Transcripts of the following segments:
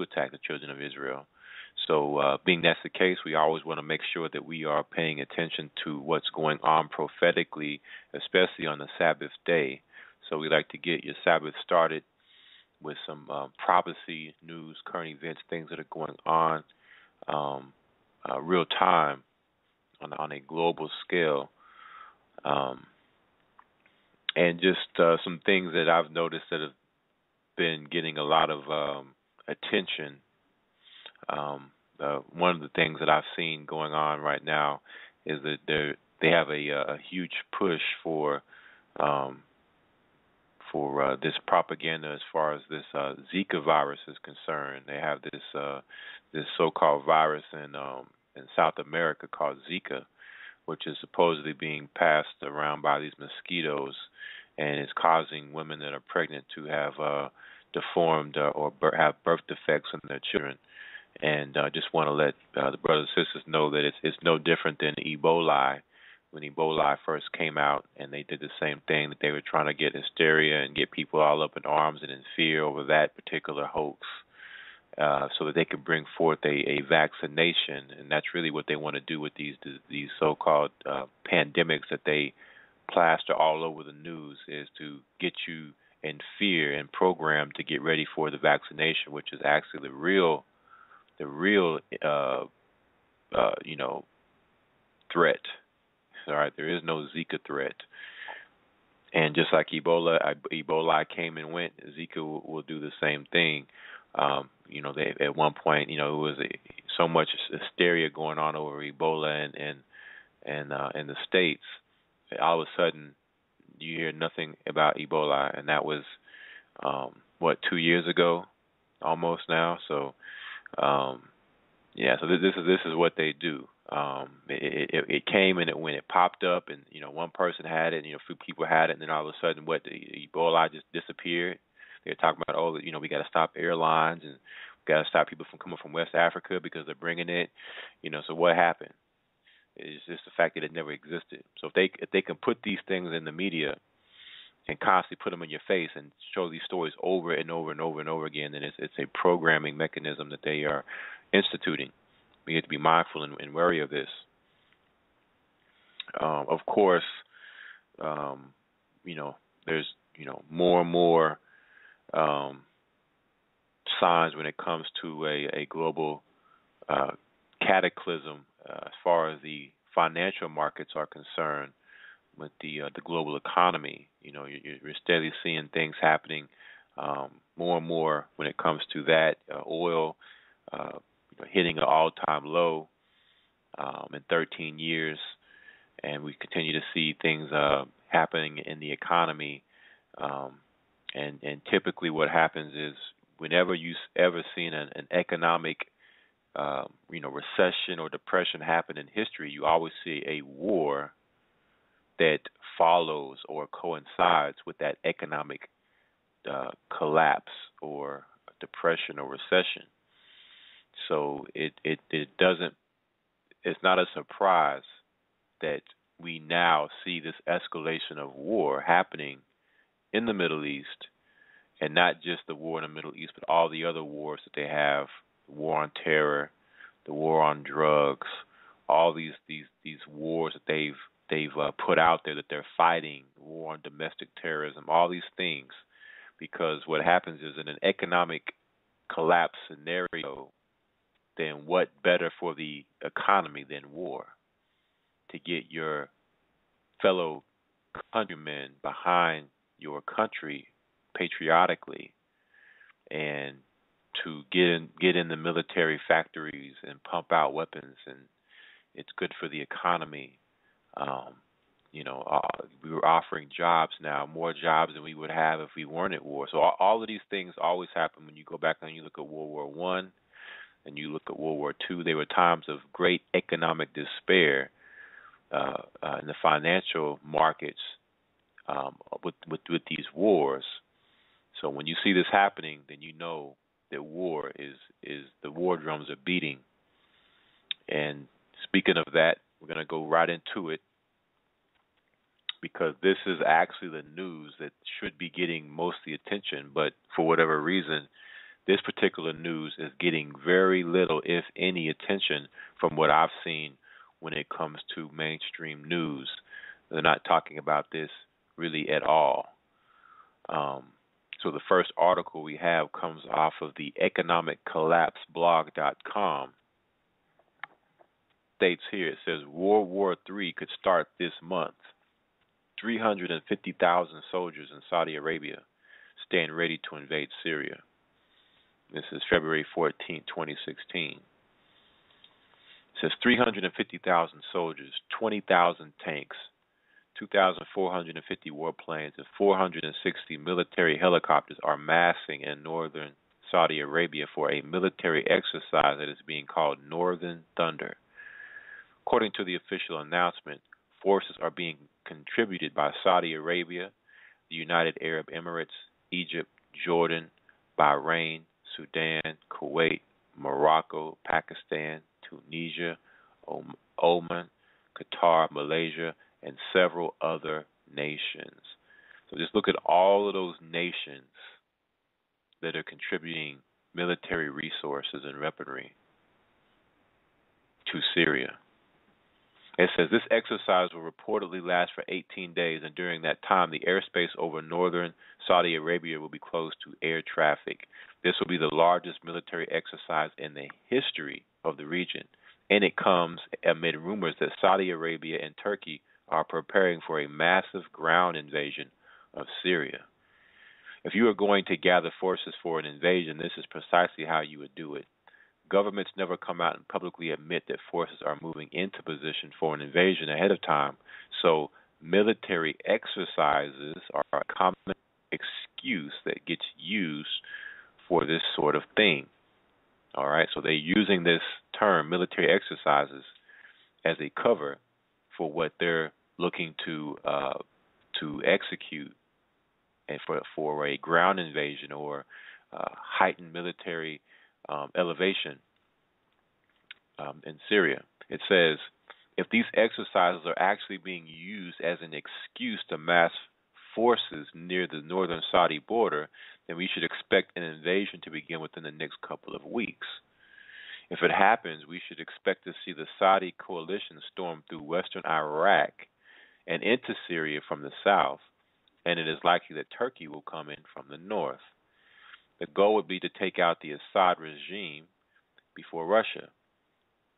to attack the children of Israel. So, being that's the case, we always want to make sure that we are paying attention to what's going on prophetically, especially on the Sabbath day. So, we like to get your Sabbath started with some prophecy, news, current events, things that are going on real time on a global scale. And just some things that I've noticed that have been getting a lot of attention. One of the things that I've seen going on right now is that they have a huge push for this propaganda as far as this Zika virus is concerned. They have this so-called virus in South America called Zika, which is supposedly being passed around by these mosquitoes, and is causing women that are pregnant to have deformed or have birth defects in their children. And I just want to let the brothers and sisters know that it's no different than Ebola. When Ebola first came out, and they did the same thing, that they were trying to get hysteria and get people all up in arms and in fear over that particular hoax, so that they could bring forth a vaccination. And that's really what they want to do with these so-called pandemics that they plaster all over the news, is to get you in fear and program to get ready for the vaccination, which is actually the real threat. All right, there is no Zika threat. And just like Ebola came and went, Zika will do the same thing. They, at one point, it was so much hysteria going on over Ebola and in the States. All of a sudden, you hear nothing about Ebola, and that was 2 years ago, almost now. So, so this is what they do. It came and it went. It popped up, and one person had it, and a few people had it, and then all of a sudden, Ebola just disappeared. They're talking about, we got to stop airlines and we got to stop people from coming from West Africa because they're bringing it. So what happened? It's just the fact that it never existed. So if they can put these things in the media and constantly put them in your face and show these stories over and over and over and over again, then it's a programming mechanism that they are instituting. We have to be mindful and wary of this. Of course, there's more and more signs when it comes to a global cataclysm as far as the financial markets are concerned with the global economy. You're steadily seeing things happening more and more when it comes to that. Oil hitting an all-time low in 13 years, and we continue to see things happening in the economy. And typically what happens is whenever you ever seen an economic recession or depression happen in history, you always see a war that follows or coincides with that economic collapse or depression or recession. So it's not a surprise that we now see this escalation of war happening in the Middle East, and not just the war in the Middle East, but all the other wars that they have: the war on terror, the war on drugs, all these wars that they've put out there that they're fighting, the war on domestic terrorism, all these things. Because what happens is, in an economic collapse scenario, then what better for the economy than war? To get your fellow countrymen behind your country patriotically, and to get in the military factories and pump out weapons, and it's good for the economy. We were offering jobs now, more jobs than we would have if we weren't at war. So all of these things always happen when you go back and you look at World War One and you look at World War II. There were times of great economic despair in the financial markets with these wars. So when you see this happening, then you know that war is the war drums are beating. And speaking of that, we're going to go right into it, because this is actually the news that should be getting most of the attention, but for whatever reason, This particular news is getting very little, if any, attention from what I've seen when it comes to mainstream news. They're not talking about this really at all. Um, so the first article we have comes off of the economiccollapseblog.com. States here, it says World War III could start this month. 350,000 soldiers in Saudi Arabia stand ready to invade Syria. This is February 14, 2016. It says 350,000 soldiers, 20,000 tanks, 2,450 warplanes, and 460 military helicopters are massing in northern Saudi Arabia for a military exercise that is being called Northern Thunder. According to the official announcement, forces are being contributed by Saudi Arabia, the United Arab Emirates, Egypt, Jordan, Bahrain, Sudan, Kuwait, Morocco, Pakistan, Tunisia, Oman, Qatar, Malaysia, and several other nations. So just look at all of those nations that are contributing military resources and weaponry to Syria. It says this exercise will reportedly last for 18 days, and during that time, the airspace over northern Saudi Arabia will be closed to air traffic. This will be the largest military exercise in the history of the region, and it comes amid rumors that Saudi Arabia and Turkey are preparing for a massive ground invasion of Syria. If you are going to gather forces for an invasion, this is precisely how you would do it. Governments never come out and publicly admit that forces are moving into position for an invasion ahead of time, so military exercises are a common excuse that gets used for this sort of thing. All right, so they're using this term, military exercises, as a cover for what they're looking to execute, and for a ground invasion or heightened military elevation in Syria. It says, if these exercises are actually being used as an excuse to mass forces near the northern Saudi border, then we should expect an invasion to begin within the next couple of weeks. If it happens, we should expect to see the Saudi coalition storm through western Iraq and into Syria from the south, and it is likely that Turkey will come in from the north. The goal would be to take out the Assad regime before Russia,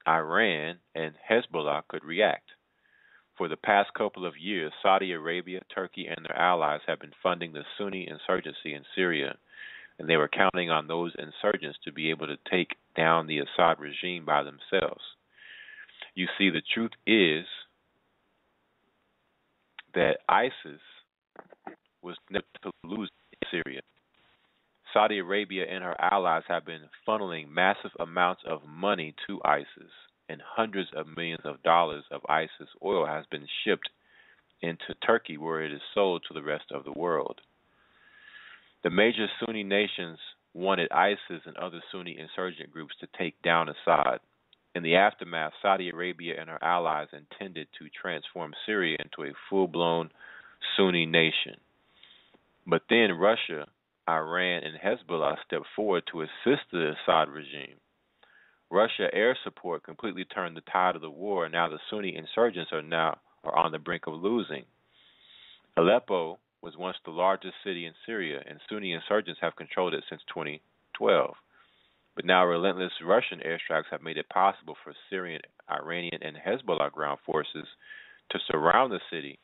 Iran, and Hezbollah could react. For the past couple of years, Saudi Arabia, Turkey, and their allies have been funding the Sunni insurgency in Syria, and they were counting on those insurgents to be able to take down the Assad regime by themselves. You see, the truth is that ISIS was never to lose in Syria. Saudi Arabia and her allies have been funneling massive amounts of money to ISIS, and hundreds of millions of dollars of ISIS oil has been shipped into Turkey, where it is sold to the rest of the world. The major Sunni nations wanted ISIS and other Sunni insurgent groups to take down Assad. In the aftermath, Saudi Arabia and her allies intended to transform Syria into a full-blown Sunni nation. But then Russia, Iran, and Hezbollah stepped forward to assist the Assad regime. Russia air support completely turned the tide of the war, and now the Sunni insurgents are on the brink of losing. Aleppo was once the largest city in Syria, and Sunni insurgents have controlled it since 2012. But now relentless Russian airstrikes have made it possible for Syrian, Iranian, and Hezbollah ground forces to surround the city,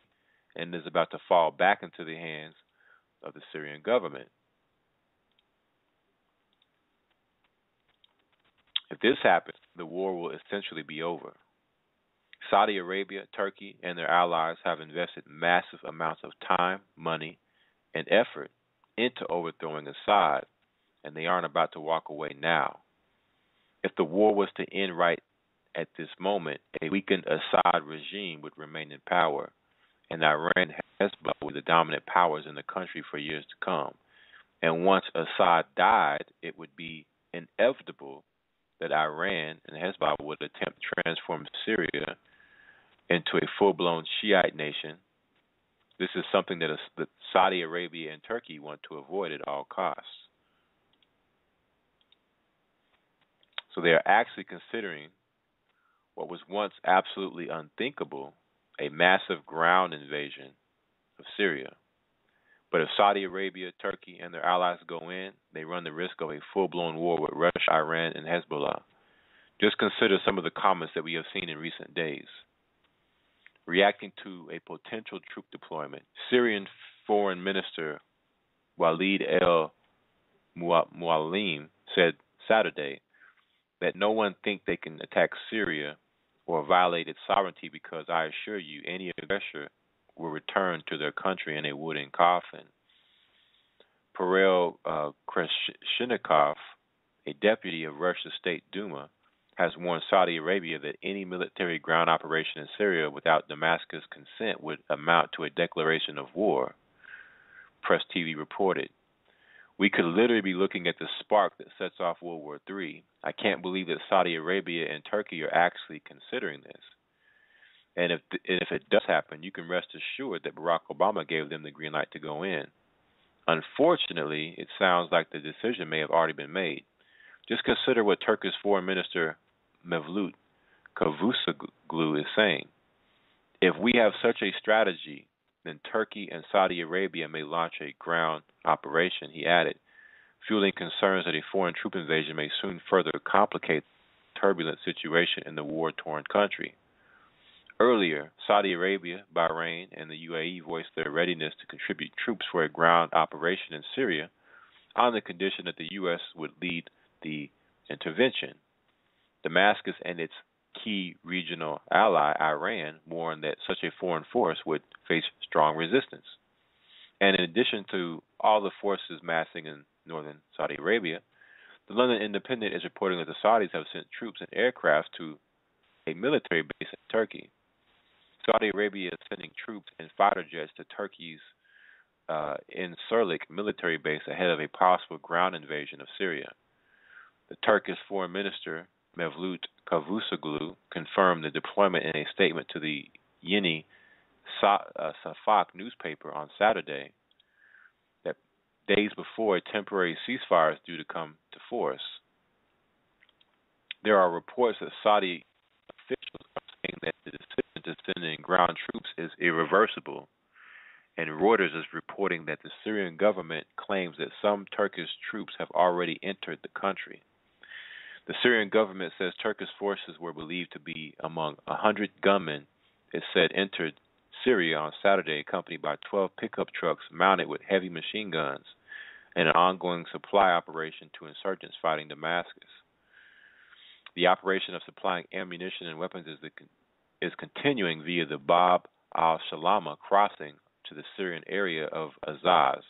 and is about to fall back into the hands of the Syrian government. If this happens, the war will essentially be over. Saudi Arabia, Turkey, and their allies have invested massive amounts of time, money, and effort into overthrowing Assad, and they aren't about to walk away now. If the war was to end right at this moment, a weakened Assad regime would remain in power, and Iran and Hezbollah would be the dominant powers in the country for years to come. And once Assad died, it would be inevitable that Iran and Hezbollah would attempt to transform Syria into a full-blown Shiite nation. This is something that Saudi Arabia and Turkey want to avoid at all costs. So they are actually considering what was once absolutely unthinkable, a massive ground invasion of Syria. But if Saudi Arabia, Turkey, and their allies go in, they run the risk of a full-blown war with Russia, Iran, and Hezbollah. Just consider some of the comments that we have seen in recent days. Reacting to a potential troop deployment, Syrian Foreign Minister Walid el-Mualim said Saturday that no one think they can attack Syria or violate its sovereignty because I assure you any aggressor will return to their country in a wooden coffin. Pavel Kreshnikov, a deputy of Russia's State Duma, has warned Saudi Arabia that any military ground operation in Syria without Damascus' consent would amount to a declaration of war, Press TV reported. We could literally be looking at the spark that sets off World War III. I can't believe that Saudi Arabia and Turkey are actually considering this. And if it does happen, you can rest assured that Barack Obama gave them the green light to go in. Unfortunately, it sounds like the decision may have already been made. Just consider what Turkish Foreign Minister Mevlut Cavusoglu is saying. If we have such a strategy, then Turkey and Saudi Arabia may launch a ground operation, he added, fueling concerns that a foreign troop invasion may soon further complicate the turbulent situation in the war-torn country. Earlier, Saudi Arabia, Bahrain, and the UAE voiced their readiness to contribute troops for a ground operation in Syria on the condition that the U.S. would lead the intervention. Damascus and its key regional ally, Iran, warned that such a foreign force would face strong resistance. And in addition to all the forces massing in northern Saudi Arabia, the London Independent is reporting that the Saudis have sent troops and aircraft to a military base in Turkey. Saudi Arabia is sending troops and fighter jets to Turkey's Incirlik military base ahead of a possible ground invasion of Syria. The Turkish Foreign Minister Mevlut Cavusoglu confirmed the deployment in a statement to the Yeni Safak newspaper on Saturday, that days before a temporary ceasefire is due to come to force. There are reports that Saudi officials are saying that the decision to send in ground troops is irreversible, and Reuters is reporting that the Syrian government claims that some Turkish troops have already entered the country. The Syrian government says Turkish forces were believed to be among 100 gunmen it said entered Syria on Saturday, accompanied by 12 pickup trucks mounted with heavy machine guns, and an ongoing supply operation to insurgents fighting Damascus. The operation of supplying ammunition and weapons is continuing via the Bab al-Shalama crossing to the Syrian area of Azaz,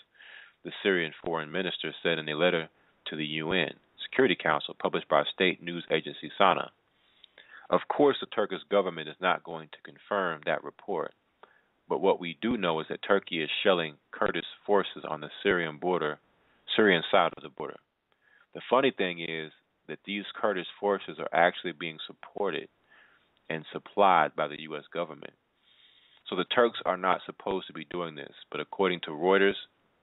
the Syrian foreign minister said in a letter to the UN Security Council published by state news agency SANA. Of course, the Turkish government is not going to confirm that report, but what we do know is that Turkey is shelling Kurdish forces on the Syrian side of the border. The funny thing is that these Kurdish forces are actually being supported and supplied by the U.S. government. So the Turks are not supposed to be doing this, but according to Reuters,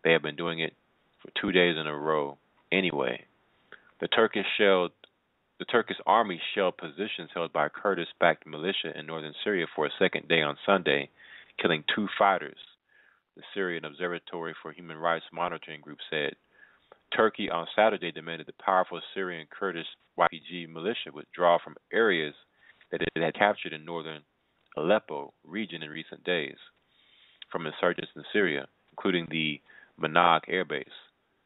they have been doing it for 2 days in a row anyway. The Turkish army shelled positions held by Kurdish-backed militia in northern Syria for a second day on Sunday, killing 2 fighters, the Syrian Observatory for Human Rights Monitoring Group said. Turkey on Saturday demanded the powerful Syrian Kurdish YPG militia withdraw from areas that it had captured in northern Aleppo region in recent days from insurgents in Syria, including the Manag air base.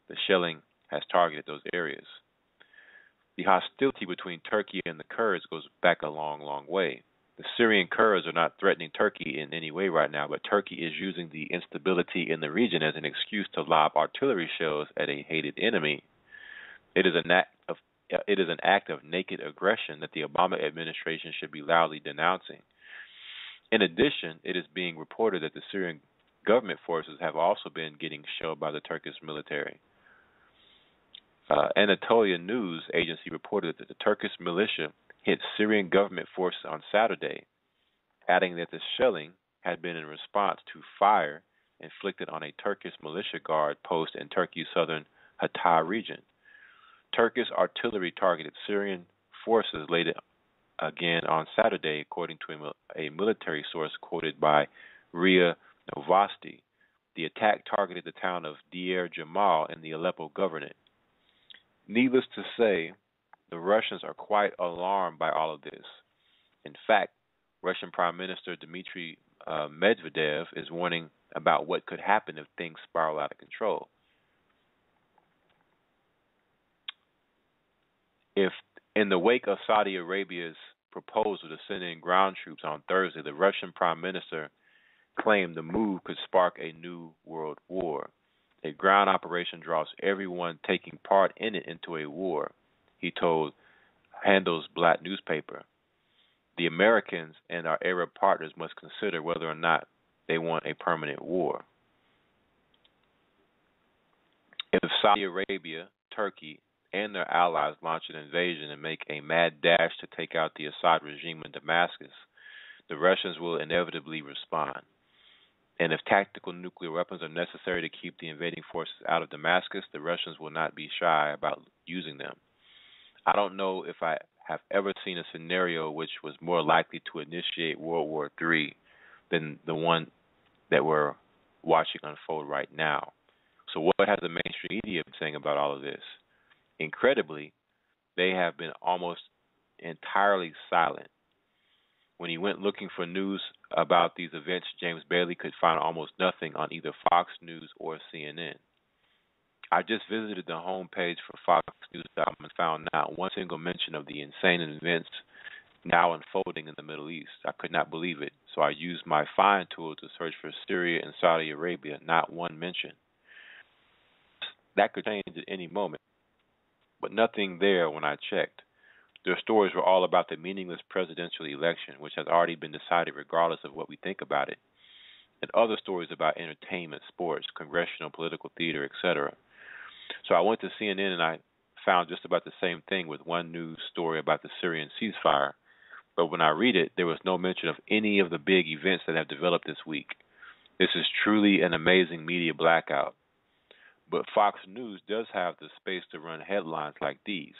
The shelling has targeted those areas. The hostility between Turkey and the Kurds goes back a long, long way. The Syrian Kurds are not threatening Turkey in any way right now, but Turkey is using the instability in the region as an excuse to lob artillery shells at a hated enemy. It is an act of naked aggression that the Obama administration should be loudly denouncing. In addition, it is being reported that the Syrian government forces have also been getting shelled by the Turkish military. Anatolia News Agency reported that the Turkish militia hit Syrian government forces on Saturday, adding that the shelling had been in response to fire inflicted on a Turkish militia guard post in Turkey's southern Hatay region. Turkish artillery targeted Syrian forces later again on Saturday, according to a military source quoted by RIA Novosti. The attack targeted the town of Deir Jamal in the Aleppo governorate. Needless to say, the Russians are quite alarmed by all of this. In fact, Russian Prime Minister Dmitry Medvedev is warning about what could happen if things spiral out of control. If, in the wake of Saudi Arabia's proposal to send in ground troops on Thursday, the Russian Prime Minister claimed the move could spark a new world war. A ground operation draws everyone taking part in it into a war, he told Handelsblatt newspaper. The Americans and our Arab partners must consider whether or not they want a permanent war. If Saudi Arabia, Turkey, and their allies launch an invasion and make a mad dash to take out the Assad regime in Damascus, the Russians will inevitably respond. And if tactical nuclear weapons are necessary to keep the invading forces out of Damascus, the Russians will not be shy about using them. I don't know if I have ever seen a scenario which was more likely to initiate World War III than the one that we're watching unfold right now. So what has the mainstream media been saying about all of this? Incredibly, they have been almost entirely silent. When he went looking for news about these events, James Bailey could find almost nothing on either Fox News or CNN. I just visited the homepage for FoxNews.com and found not one single mention of the insane events now unfolding in the Middle East. I could not believe it, so I used my find tool to search for Syria and Saudi Arabia. Not one mention. That could change at any moment, but nothing there when I checked. Their stories were all about the meaningless presidential election, which has already been decided regardless of what we think about it, and other stories about entertainment, sports, congressional, political theater, etc. So I went to CNN and I found just about the same thing with one news story about the Syrian ceasefire. But when I read it, there was no mention of any of the big events that have developed this week. This is truly an amazing media blackout. But Fox News does have the space to run headlines like these.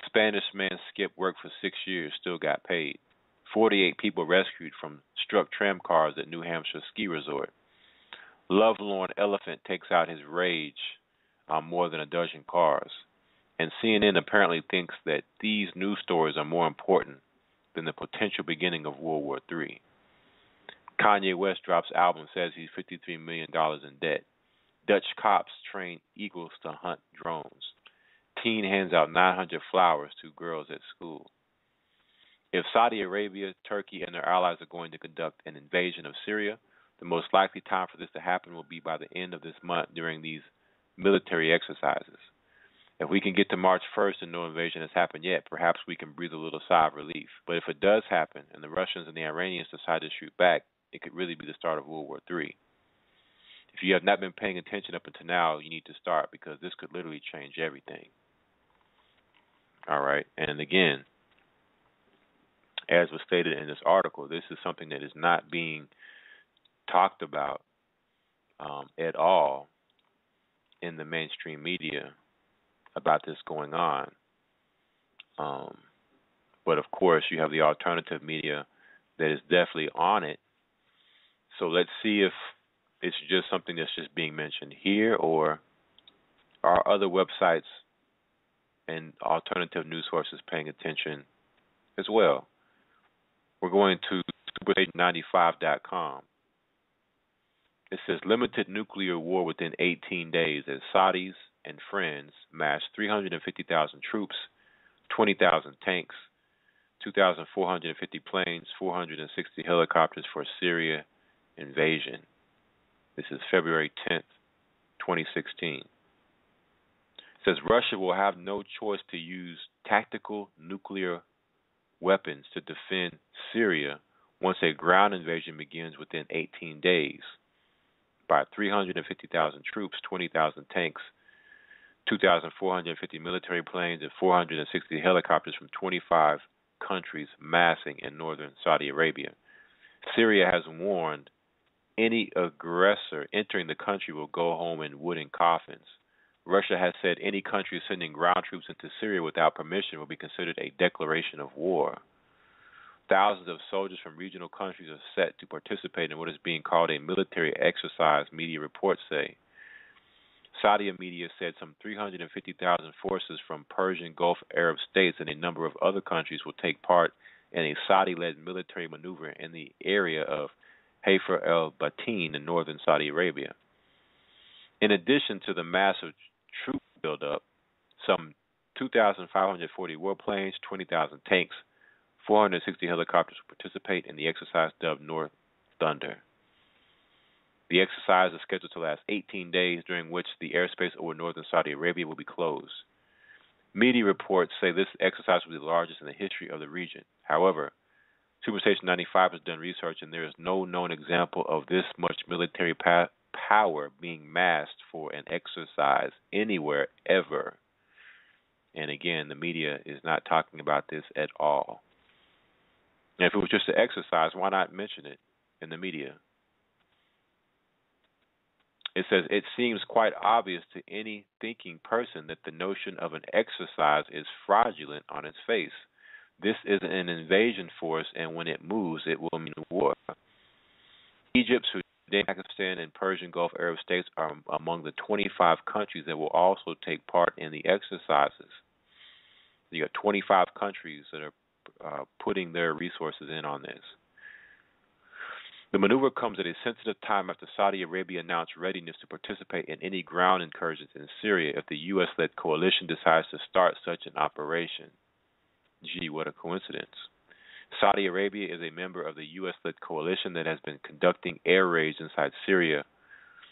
Spanish man skipped work for 6 years, still got paid. 48 people rescued from struck tram cars at New Hampshire ski resort. Lovelorn elephant takes out his rage on more than a dozen cars. And CNN apparently thinks that these news stories are more important than the potential beginning of World War III. Kanye West drops album, says he's $53 million in debt. Dutch cops train eagles to hunt drones. Teen hands out 900 flowers to girls at school. If Saudi Arabia, Turkey, and their allies are going to conduct an invasion of Syria, the most likely time for this to happen will be by the end of this month during these military exercises. If we can get to March 1st and no invasion has happened yet, perhaps we can breathe a little sigh of relief. But if it does happen and the Russians and the Iranians decide to shoot back, it could really be the start of World War III. If you have not been paying attention up until now, you need to start because this could literally change everything. All right. And again, as was stated in this article, this is something that is not being talked about at all in the mainstream media about this going on. But of course, you have the alternative media that is definitely on it. So let's see if it's just something that's just being mentioned here, or are other websites and alternative news sources paying attention as well. We're going to superstation95.com. It says limited nuclear war within 18 days as Saudis and friends massed 350,000 troops, 20,000 tanks, 2,450 planes, 460 helicopters for Syria invasion. This is February 10th, 2016. It says Russia will have no choice to use tactical nuclear weapons to defend Syria once a ground invasion begins within 18 days by 350,000 troops, 20,000 tanks, 2,450 military planes, and 460 helicopters from 25 countries massing in northern Saudi Arabia. Syria has warned any aggressor entering the country will go home in wooden coffins. Russia has said any country sending ground troops into Syria without permission will be considered a declaration of war. Thousands of soldiers from regional countries are set to participate in what is being called a military exercise, media reports say. Saudi media said some 350,000 forces from Persian Gulf Arab states and a number of other countries will take part in a Saudi-led military maneuver in the area of Haifa el-Batin in northern Saudi Arabia. In addition to the massive troop buildup, some 2,540 warplanes, 20,000 tanks, 460 helicopters will participate in the exercise dubbed North Thunder. The exercise is scheduled to last 18 days, during which the airspace over northern Saudi Arabia will be closed. Media reports say this exercise will be the largest in the history of the region. However, Superstation 95 has done research, and there is no known example of this much military power being massed for an exercise anywhere ever. And again, the media is not talking about this at all. And if it was just an exercise, why not mention it in the media? It says, it seems quite obvious to any thinking person that the notion of an exercise is fraudulent on its face. This is an invasion force, and when it moves, it will mean war. Egypt, Sudan, Pakistan, and Persian Gulf Arab states are among the 25 countries that will also take part in the exercises. You got 25 countries that are putting their resources in on this. The maneuver comes at a sensitive time after Saudi Arabia announced readiness to participate in any ground incursions in Syria if the U.S.-led coalition decides to start such an operation. Gee, what a coincidence. Saudi Arabia is a member of the U.S.-led coalition that has been conducting air raids inside Syria.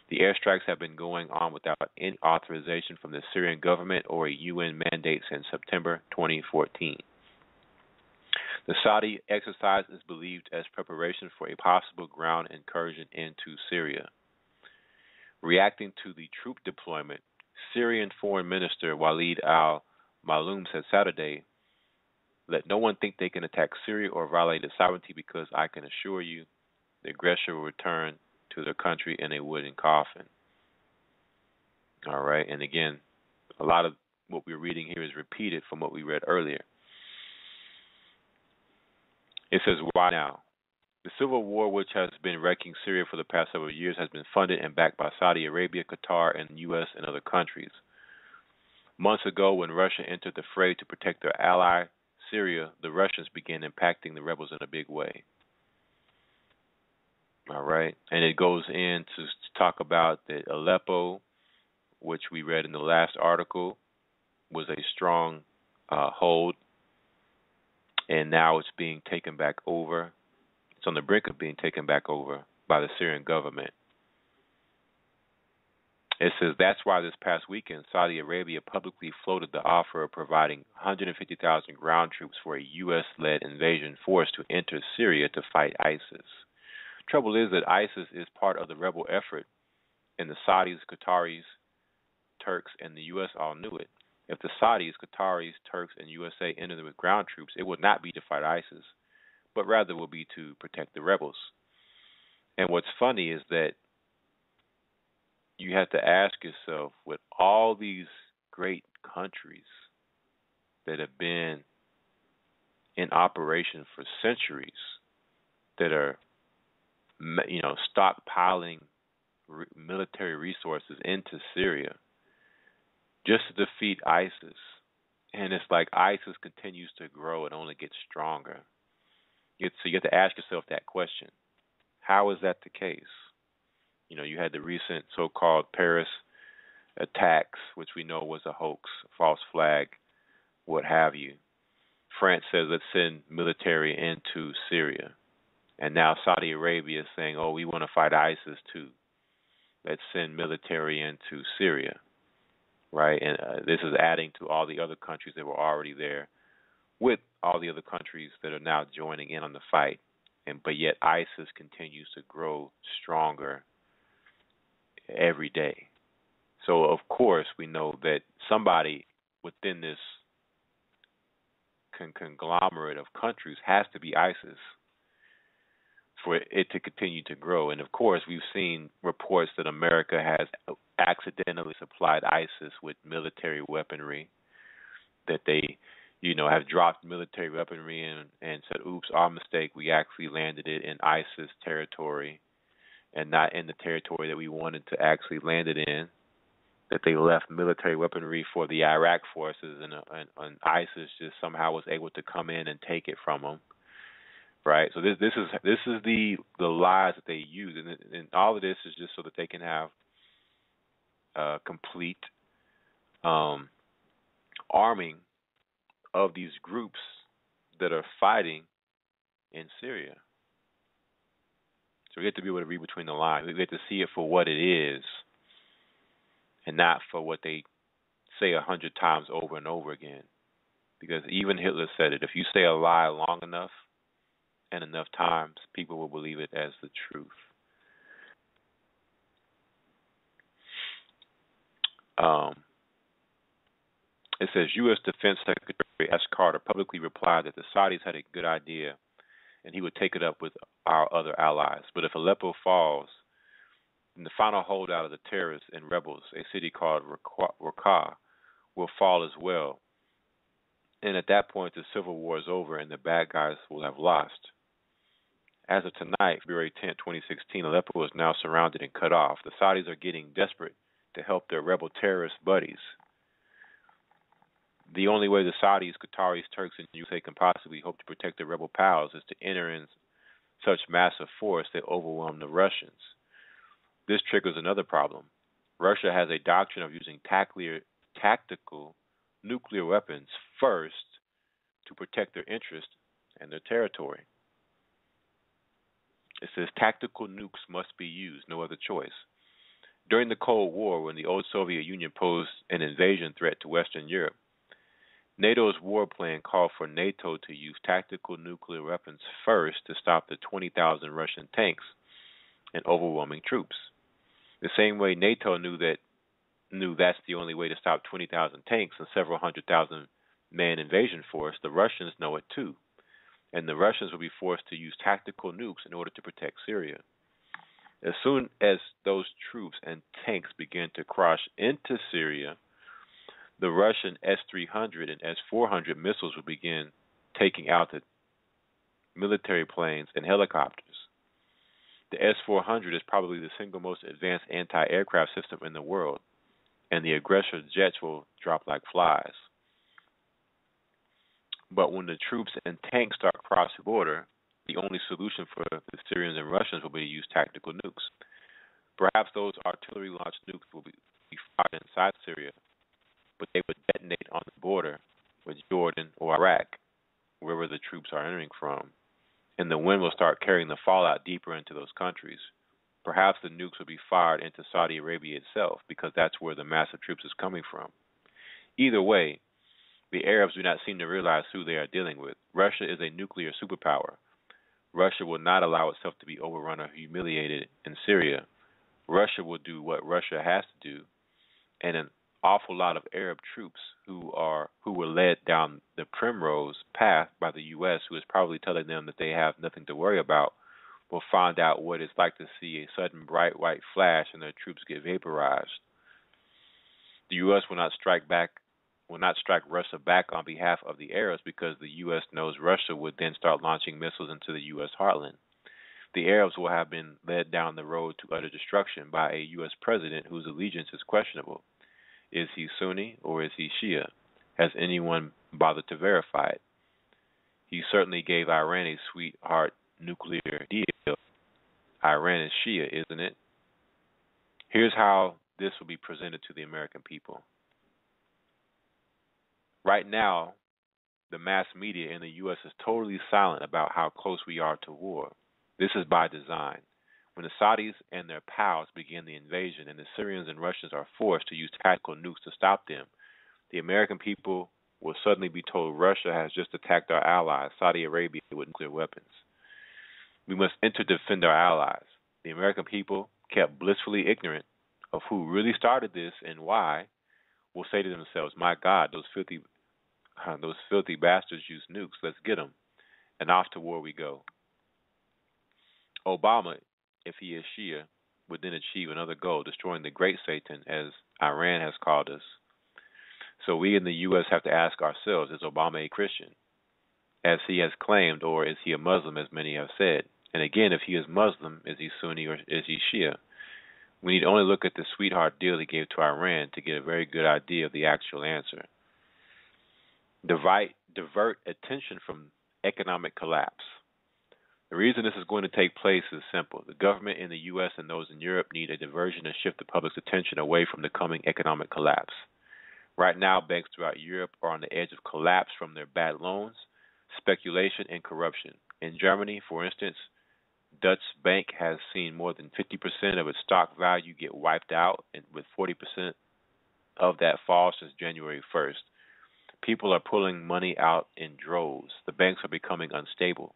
The airstrikes have been going on without any authorization from the Syrian government or a UN mandate since September 2014. The Saudi exercise is believed as preparation for a possible ground incursion into Syria. Reacting to the troop deployment, Syrian Foreign Minister Walid al-Ma'loum said Saturday, "Let no one think they can attack Syria or violate its sovereignty, because I can assure you the aggressor will return to their country in a wooden coffin." All right, and again, a lot of what we're reading here is repeated from what we read earlier. It says, why now? The civil war, which has been wrecking Syria for the past several years, has been funded and backed by Saudi Arabia, Qatar, and the U.S. and other countries. Months ago, when Russia entered the fray to protect their ally, Syria, the Russians began impacting the rebels in a big way. All right, and it goes in to talk about that Aleppo, which we read in the last article, was a strong hold, and now it's being taken back over. It's on the brink of being taken back over by the Syrian government. It says that's why this past weekend Saudi Arabia publicly floated the offer of providing 150,000 ground troops for a U.S.-led invasion force to enter Syria to fight ISIS. Trouble is that ISIS is part of the rebel effort, and the Saudis, Qataris, Turks, and the U.S. all knew it. If the Saudis, Qataris, Turks, and USA entered with ground troops, it would not be to fight ISIS, but rather will be to protect the rebels. And what's funny is that you have to ask yourself, with all these great countries that have been in operation for centuries, that are, stockpiling military resources into Syria just to defeat ISIS, and it's like ISIS continues to grow and only gets stronger. So you have to ask yourself that question. How is that the case? You had the recent so-called Paris attacks, which we know was a hoax, a false flag, what have you. France says, let's send military into Syria. And now Saudi Arabia is saying, we want to fight ISIS too. Let's send military into Syria. Right? And this is adding to all the other countries that were already there, with all the other countries that are now joining in on the fight. But yet ISIS continues to grow stronger every day. So, of course, we know that somebody within this conglomerate of countries has to be ISIS. for it to continue to grow. And of course, we've seen reports that America has accidentally supplied ISIS with military weaponry, that they, have dropped military weaponry and said, oops, our mistake, we actually landed it in ISIS territory and not in the territory that we wanted to actually land it in, that they left military weaponry for the Iraq forces, and ISIS just somehow was able to come in and take it from them. Right, so this is the lies that they use, and all of this is just so that they can have complete arming of these groups that are fighting in Syria. So we have to be able to read between the lines. We have to see it for what it is, and not for what they say 100 times over and over again. Because even Hitler said it: if you say a lie long enough and enough times, people will believe it as the truth. It says U.S. Defense Secretary S. Carter publicly replied that the Saudis had a good idea and he would take it up with our other allies. But if Aleppo falls, then the final holdout of the terrorists and rebels, a city called Raqqa, will fall as well. And at that point, the civil war is over and the bad guys will have lost. As of tonight, February 10, 2016, Aleppo is now surrounded and cut off. The Saudis are getting desperate to help their rebel terrorist buddies. The only way the Saudis, Qataris, Turks, and USA can possibly hope to protect their rebel pals is to enter in such massive force they overwhelm the Russians. This triggers another problem. Russia has a doctrine of using tactical nuclear weapons first to protect their interest and their territory. It says tactical nukes must be used, no other choice. During the Cold War, when the old Soviet Union posed an invasion threat to Western Europe, NATO's war plan called for NATO to use tactical nuclear weapons first to stop the 20,000 Russian tanks and overwhelming troops. The same way NATO knew that's the only way to stop 20,000 tanks and several 100,000 man invasion force, the Russians know it too. And the Russians will be forced to use tactical nukes in order to protect Syria. As soon as those troops and tanks begin to cross into Syria, the Russian S-300 and S-400 missiles will begin taking out the military planes and helicopters. The S-400 is probably the single most advanced anti-aircraft system in the world, and the aggressor jets will drop like flies. But when the troops and tanks start crossing the border, the only solution for the Syrians and Russians will be to use tactical nukes. Perhaps those artillery-launched nukes will be fired inside Syria, but they would detonate on the border with Jordan or Iraq, wherever the troops are entering from, and the wind will start carrying the fallout deeper into those countries. Perhaps the nukes will be fired into Saudi Arabia itself, because that's where the mass of troops is coming from. Either way, the Arabs do not seem to realize who they are dealing with. Russia is a nuclear superpower. Russia will not allow itself to be overrun or humiliated in Syria. Russia will do what Russia has to do, and an awful lot of Arab troops who were led down the primrose path by the U.S., who is probably telling them that they have nothing to worry about, will find out what it's like to see a sudden bright white flash and their troops get vaporized. The U.S. will not strike Russia back on behalf of the Arabs, because the U.S. knows Russia would then start launching missiles into the U.S. heartland. The Arabs will have been led down the road to utter destruction by a U.S. president whose allegiance is questionable. Is he Sunni or is he Shia? Has anyone bothered to verify it? He certainly gave Iran a sweetheart nuclear deal. Iran is Shia, isn't it? Here's how this will be presented to the American people. Right now, the mass media in the U.S. is totally silent about how close we are to war. This is by design. When the Saudis and their pals begin the invasion and the Syrians and Russians are forced to use tactical nukes to stop them, the American people will suddenly be told Russia has just attacked our allies, Saudi Arabia, with nuclear weapons. We must enter to defend our allies. The American people, kept blissfully ignorant of who really started this and why, will say to themselves, my God, those filthy bastards use nukes, let's get them. And off to war we go. Obama, if he is Shia, would then achieve another goal, destroying the great Satan, as Iran has called us. So we in the U.S. have to ask ourselves, is Obama a Christian, as he has claimed, or is he a Muslim, as many have said? And again, if he is Muslim, is he Sunni or is he Shia? We need only look at the sweetheart deal he gave to Iran to get a very good idea of the actual answer. Divert attention from economic collapse. The reason this is going to take place is simple. The government in the U.S. and those in Europe need a diversion to shift the public's attention away from the coming economic collapse. Right now, banks throughout Europe are on the edge of collapse from their bad loans, speculation, and corruption. In Germany, for instance, Dutch Bank has seen more than 50% of its stock value get wiped out, and with 40% of that fall since January 1st. People are pulling money out in droves. The banks are becoming unstable.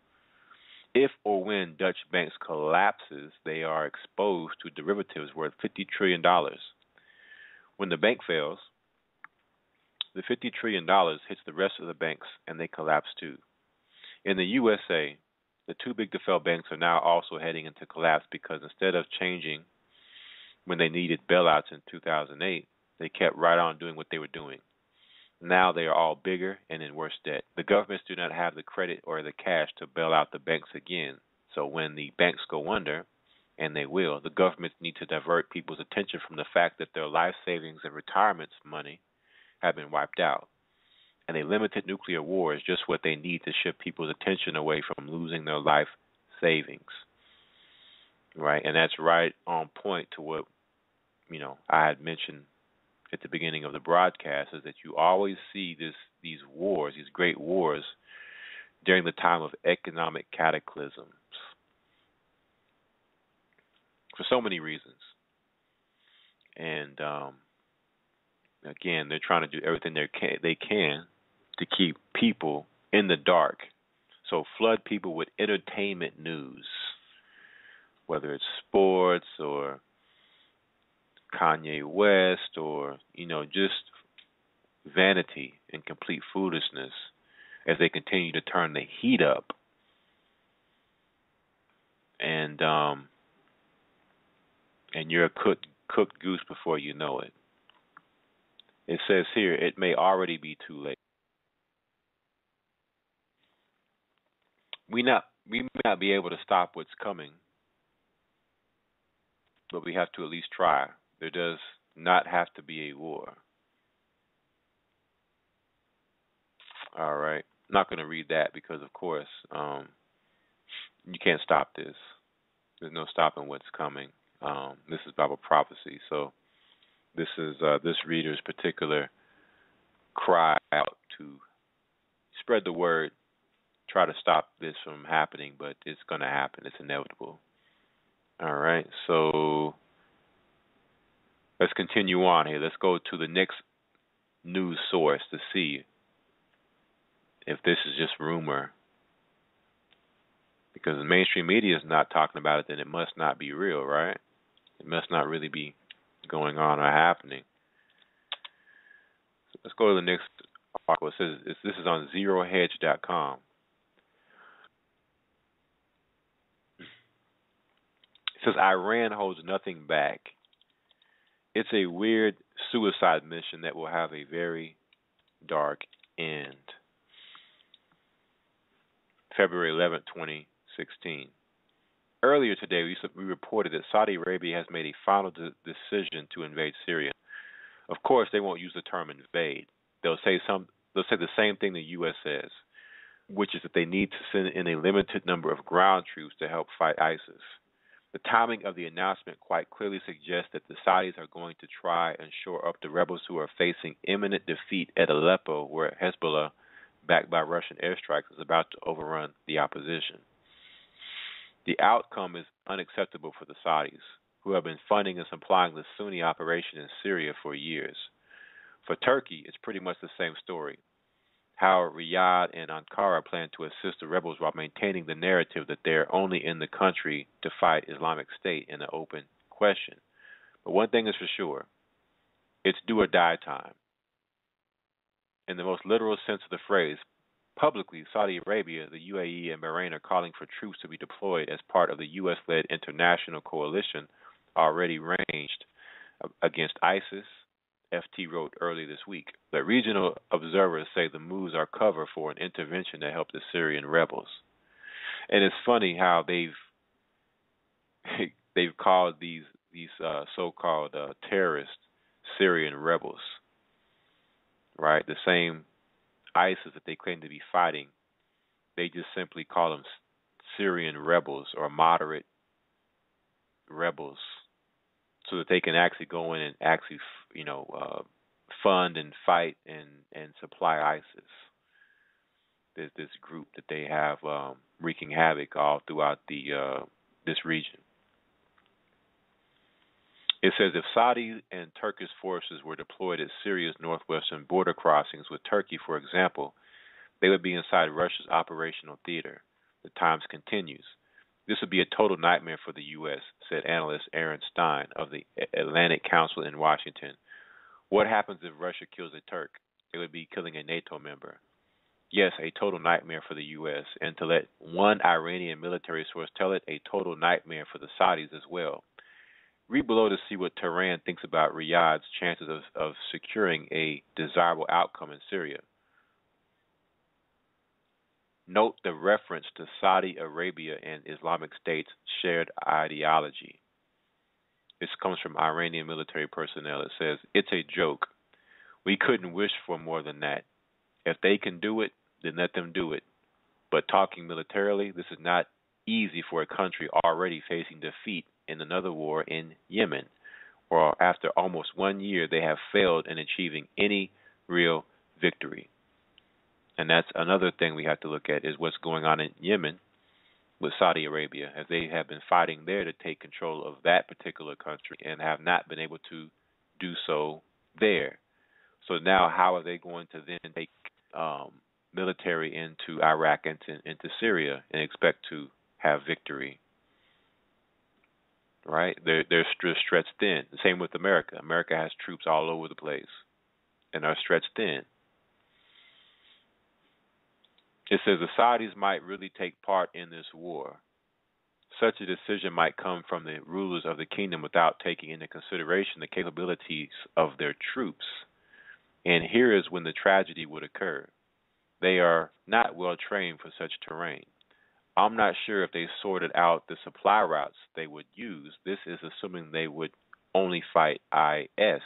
If or when Dutch banks collapses, they are exposed to derivatives worth $50 trillion. When the bank fails, the $50 trillion hits the rest of the banks and they collapse too. In the USA, the too big to fail banks are now also heading into collapse because instead of changing when they needed bailouts in 2008, they kept right on doing what they were doing. Now they are all bigger and in worse debt. The governments do not have the credit or the cash to bail out the banks again. So when the banks go under, and they will, the governments need to divert people's attention from the fact that their life savings and retirement money have been wiped out. And a limited nuclear war is just what they need to shift people's attention away from losing their life savings. Right? And that's right on point to what, I had mentioned at the beginning of the broadcast, is that you always see these wars, these great wars, during the time of economic cataclysms for so many reasons. And again, they're trying to do everything they can to keep people in the dark. So flood people with entertainment news, whether it's sports or Kanye West or, just vanity and complete foolishness as they continue to turn the heat up. And you're a cooked goose before you know it. It says here, it may already be too late. We may not be able to stop what's coming, but we have to at least try. There does not have to be a war. All right. I'm not going to read that because, of course, you can't stop this. There's no stopping what's coming. This is Bible prophecy. So this is this reader's particular cry out to spread the word, try to stop this from happening, but it's going to happen. It's inevitable. All right. So let's continue on here. Let's go to the next news source to see if this is just rumor. Because the mainstream media is not talking about it, then it must not be real, right? It must not really be going on or happening. So let's go to the next article. It says this is on zerohedge.com. It says Iran holds nothing back. It's a weird suicide mission that will have a very dark end. February 11th, 2016. Earlier today, we reported that Saudi Arabia has made a final decision to invade Syria. Of course, they won't use the term invade. They'll say the same thing the U.S. says, which is that they need to send in a limited number of ground troops to help fight ISIS. The timing of the announcement quite clearly suggests that the Saudis are going to try and shore up the rebels who are facing imminent defeat at Aleppo, where Hezbollah, backed by Russian airstrikes, is about to overrun the opposition. The outcome is unacceptable for the Saudis, who have been funding and supplying the Sunni operation in Syria for years. For Turkey, it's pretty much the same story. How Riyadh and Ankara plan to assist the rebels while maintaining the narrative that they're only in the country to fight Islamic State in an open question. But one thing is for sure, it's do or die time. In the most literal sense of the phrase, Publicly, Saudi Arabia, the UAE, and Bahrain are calling for troops to be deployed as part of the U.S.-led international coalition already ranged against ISIS, FT wrote early this week. But regional observers say the moves are cover for an intervention to help the Syrian rebels. And it's funny how they've called these so-called terrorists Syrian rebels, right? The same ISIS that they claim to be fighting, they just simply call them Syrian rebels or moderate rebels, so that they can actually go in and actually, fund and fight and supply ISIS. There's this group that they have wreaking havoc all throughout this region. It says if Saudi and Turkish forces were deployed at Syria's northwestern border crossings with Turkey, for example, they would be inside Russia's operational theater. The Times continues. This would be a total nightmare for the U.S., said analyst Aaron Stein of the Atlantic Council in Washington. What happens if Russia kills a Turk? It would be killing a NATO member. Yes, a total nightmare for the U.S., and to let one Iranian military source tell it, a total nightmare for the Saudis as well. Read below to see what Tehran thinks about Riyadh's chances of securing a desirable outcome in Syria. Note the reference to Saudi Arabia and Islamic State's shared ideology. This comes from Iranian military personnel. It says, it's a joke. We couldn't wish for more than that. If they can do it, then let them do it. But talking militarily, this is not easy for a country already facing defeat in another war in Yemen, or after almost 1 year they have failed in achieving any real victory. And that's another thing we have to look at is what's going on in Yemen with Saudi Arabia, as they have been fighting there to take control of that particular country and have not been able to do so there. So now how are they going to then take military into Iraq and into Syria and expect to have victory? Right? They're stretched thin. The same with America. America has troops all over the place and are stretched thin. It says the Saudis might really take part in this war. Such a decision might come from the rulers of the kingdom without taking into consideration the capabilities of their troops. And here is when the tragedy would occur. They are not well trained for such terrain. I'm not sure if they sorted out the supply routes they would use. This is assuming they would only fight IS.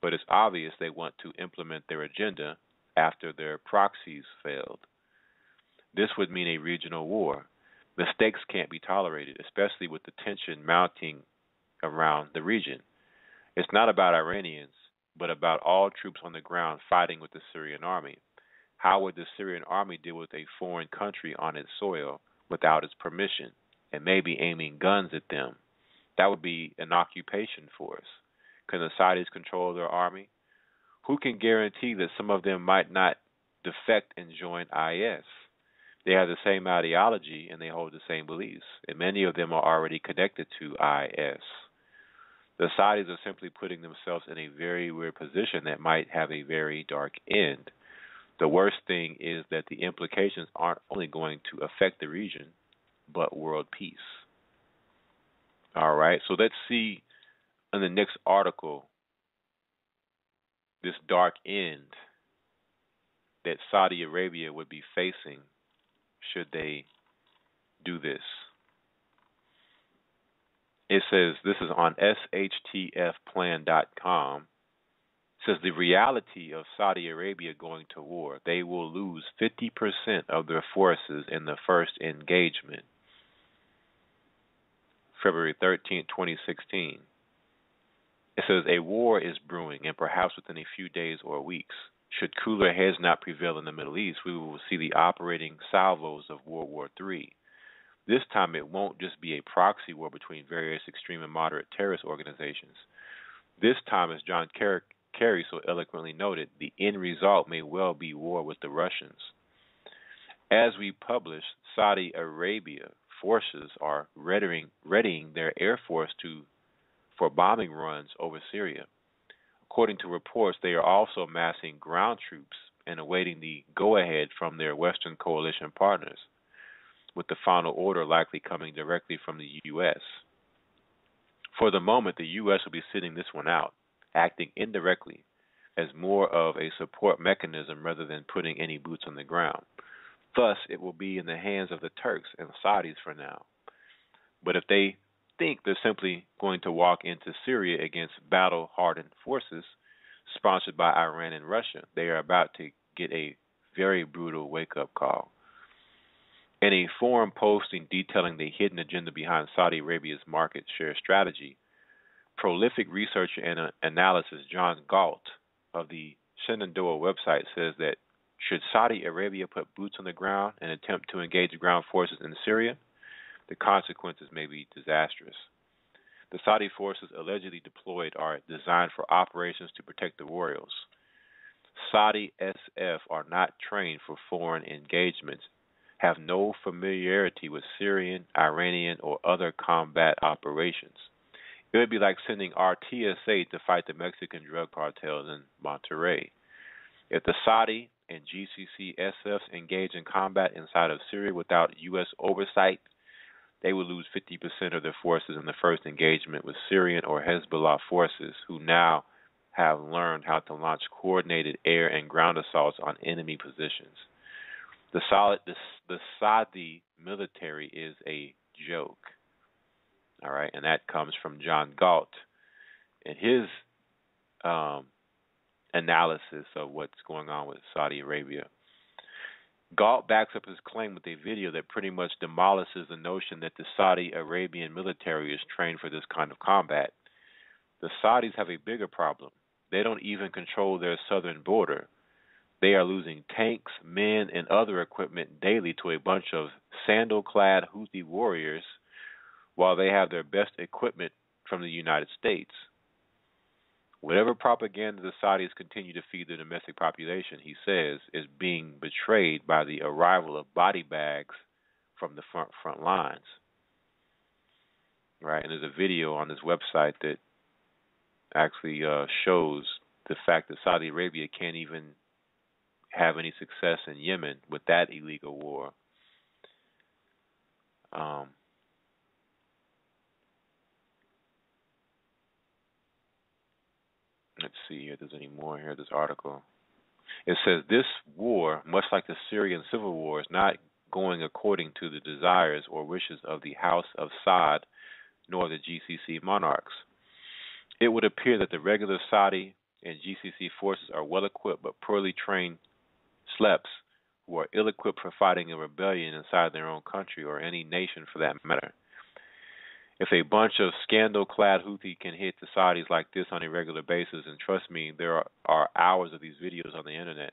But it's obvious they want to implement their agenda after their proxies failed. This would mean a regional war. Mistakes can't be tolerated, especially with the tension mounting around the region. It's not about Iranians, but about all troops on the ground fighting with the Syrian army. How would the Syrian army deal with a foreign country on its soil without its permission and maybe aiming guns at them? That would be an occupation force. Can the Saudis control their army? Who can guarantee that some of them might not defect and join IS? They have the same ideology and they hold the same beliefs, and many of them are already connected to IS. The Saudis are simply putting themselves in a very weird position that might have a very dark end. The worst thing is that the implications aren't only going to affect the region, but world peace. All right, so let's see in the next article this dark end that Saudi Arabia would be facing should they do this. It says, this is on shtfplan.com. It says the reality of Saudi Arabia going to war. They will lose 50% of their forces in the first engagement. February 13, 2016. It says a war is brewing, and perhaps within a few days or weeks. Should cooler heads not prevail in the Middle East, we will see the operating salvos of World War III. This time it won't just be a proxy war between various extreme and moderate terrorist organizations. This time, as John Kerry so eloquently noted, the end result may well be war with the Russians. As we publish, Saudi Arabia forces are readying their air force for bombing runs over Syria. According to reports, they are also massing ground troops and awaiting the go-ahead from their Western coalition partners, with the final order likely coming directly from the U.S. For the moment, the U.S. will be sitting this one out, acting indirectly as more of a support mechanism rather than putting any boots on the ground. Thus, it will be in the hands of the Turks and Saudis for now. But if they think they're simply going to walk into Syria against battle-hardened forces sponsored by Iran and Russia, they are about to get a very brutal wake-up call. In a forum posting detailing the hidden agenda behind Saudi Arabia's market share strategy, prolific researcher and analyst John Galt of the Shenandoah website says that should Saudi Arabia put boots on the ground and attempt to engage ground forces in Syria, the consequences may be disastrous. The Saudi forces allegedly deployed are designed for operations to protect the royals. Saudi SF are not trained for foreign engagements, have no familiarity with Syrian, Iranian, or other combat operations. It would be like sending our TSA to fight the Mexican drug cartels in Monterrey. If the Saudi and GCC SFs engage in combat inside of Syria without U.S. oversight, they would lose 50% of their forces in the first engagement with Syrian or Hezbollah forces, who now have learned how to launch coordinated air and ground assaults on enemy positions. The Saudi military is a joke. All right, and that comes from John Galt and his analysis of what's going on with Saudi Arabia. Galt backs up his claim with a video that pretty much demolishes the notion that the Saudi Arabian military is trained for this kind of combat. The Saudis have a bigger problem. They don't even control their southern border. They are losing tanks, men, and other equipment daily to a bunch of sandal-clad Houthi warriors, while they have their best equipment from the United States. Whatever propaganda the Saudis continue to feed their domestic population, he says, is being betrayed by the arrival of body bags from the front lines. Right, and there's a video on this website that actually shows the fact that Saudi Arabia can't even have any success in Yemen with that illegal war. Let's see if there's any more here, this article. It says this war, much like the Syrian civil war, is not going according to the desires or wishes of the House of Saud nor the GCC monarchs. It would appear that the regular Saudi and GCC forces are well equipped but poorly trained sleps who are ill-equipped for fighting a rebellion inside their own country or any nation for that matter. If a bunch of scandal-clad Houthi can hit the Saudis like this on a regular basis, and trust me, there are hours of these videos on the internet,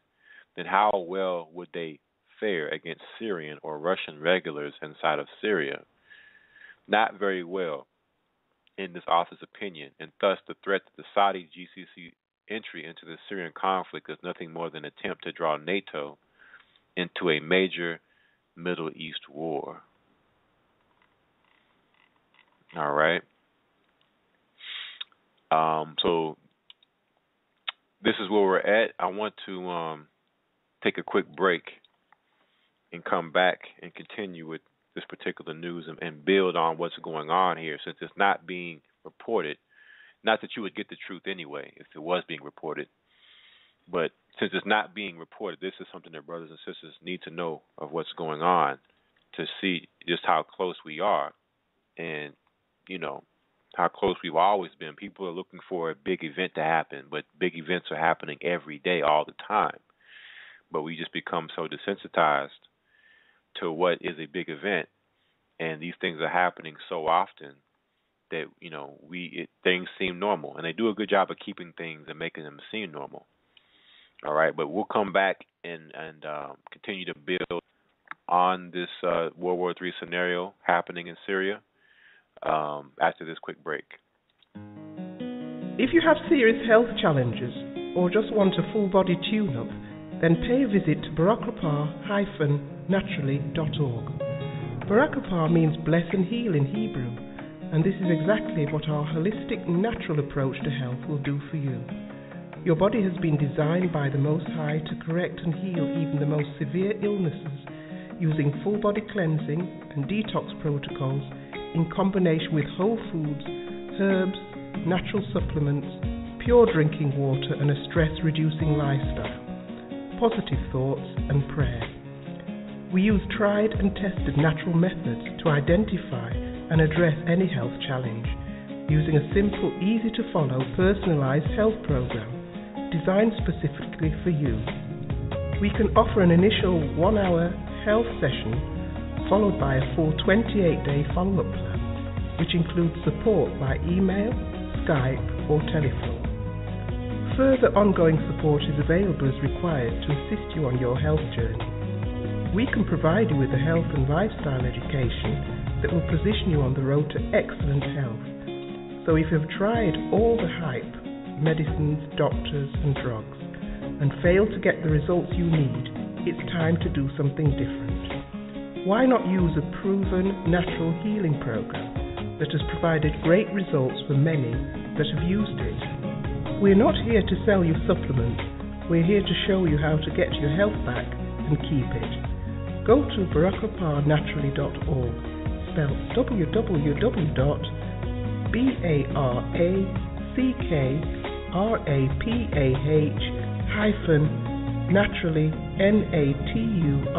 then how well would they fare against Syrian or Russian regulars inside of Syria? Not very well, in this author's opinion, and thus the threat that the Saudi GCC entry into the Syrian conflict is nothing more than an attempt to draw NATO into a major Middle East war. All right. So this is where we're at. I want to take a quick break and come back and continue with this particular news and build on what's going on here, since it's not being reported. Not that you would get the truth anyway if it was being reported, but since it's not being reported, this is something that brothers and sisters need to know of what's going on to see just how close we are and, you know, how close we've always been. People are looking for a big event to happen, but big events are happening every day, all the time. But we just become so desensitized to what is a big event, and these things are happening so often that, you know, things seem normal, and they do a good job of keeping things and making them seem normal. All right, but we'll come back and continue to build on this World War III scenario happening in Syria after this quick break. If you have serious health challenges or just want a full-body tune-up, then pay a visit to barakapah-naturally.org. Barakapah means bless and heal in Hebrew, and this is exactly what our holistic, natural approach to health will do for you. Your body has been designed by the Most High to correct and heal even the most severe illnesses using full body cleansing and detox protocols in combination with whole foods, herbs, natural supplements, pure drinking water and a stress-reducing lifestyle, positive thoughts and prayer. We use tried and tested natural methods to identify and address any health challenge using a simple, easy-to-follow, personalized health program designed specifically for you. We can offer an initial 1-hour health session followed by a full 28-day follow-up plan, which includes support by email, Skype or telephone. Further ongoing support is available as required to assist you on your health journey. We can provide you with a health and lifestyle education that will position you on the road to excellent health. So if you've tried all the hype, medicines, doctors and drugs, and failed to get the results you need, it's time to do something different. Why not use a proven natural healing program that has provided great results for many that have used it? We're not here to sell you supplements, we're here to show you how to get your health back and keep it. Go to barackaparnaturally.org, spelled www.barackarapah-naturally, naturally.org.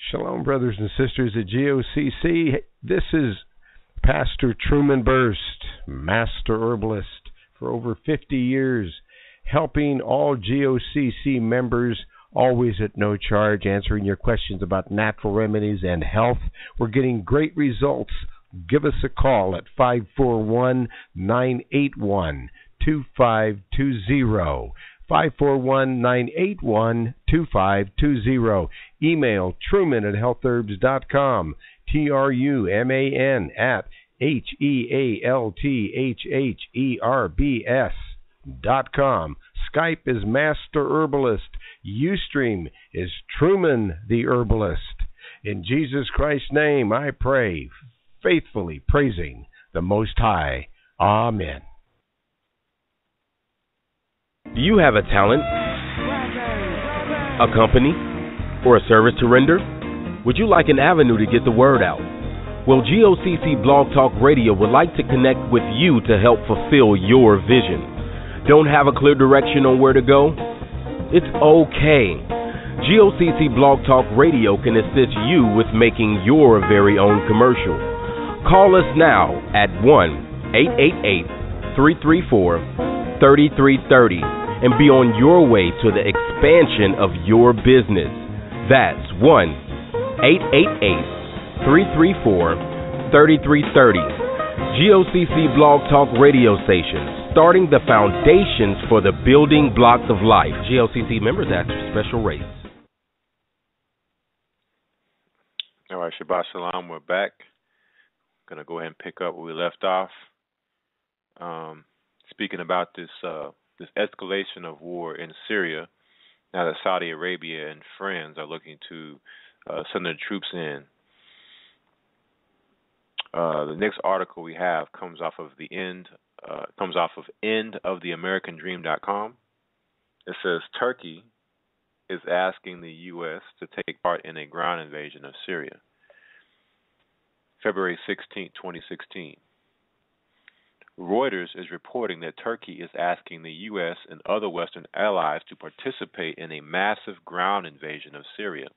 Shalom, brothers and sisters at GOCC. This is Pastor Truman Burst, Master Herbalist for over 50 years, helping all GOCC members, always at no charge, answering your questions about natural remedies and health. We're getting great results. Give us a call at 541-981-2520. 541-981-2520. Email Truman@healthherbs.com. Truman@HealthHerbs.com. Skype is Master Herbalist. Ustream is Truman the Herbalist. In Jesus Christ's name I pray, faithfully praising the Most High. Amen. Do you have a talent, a company, or a service to render? Would you like an avenue to get the word out? Well, GOCC Blog Talk Radio would like to connect with you to help fulfill your vision. Don't have a clear direction on where to go? It's okay. GOCC Blog Talk Radio can assist you with making your very own commercial. Call us now at 1-888-334-3330 and be on your way to the expansion of your business. That's 1-888-334-3330. GOCC Blog Talk Radio Station, starting the foundations for the building blocks of life. GOCC members after special rates. All right, Shabbat Shalom, we're back. Going to go ahead and pick up where we left off. Speaking about this escalation of war in Syria, now that Saudi Arabia and friends are looking to send their troops in. The next article we have comes off of endoftheamericandream.com. It says Turkey is asking the U.S. to take part in a ground invasion of Syria. February 16, 2016. Reuters is reporting that Turkey is asking the U.S. and other Western allies to participate in a massive ground invasion of Syria.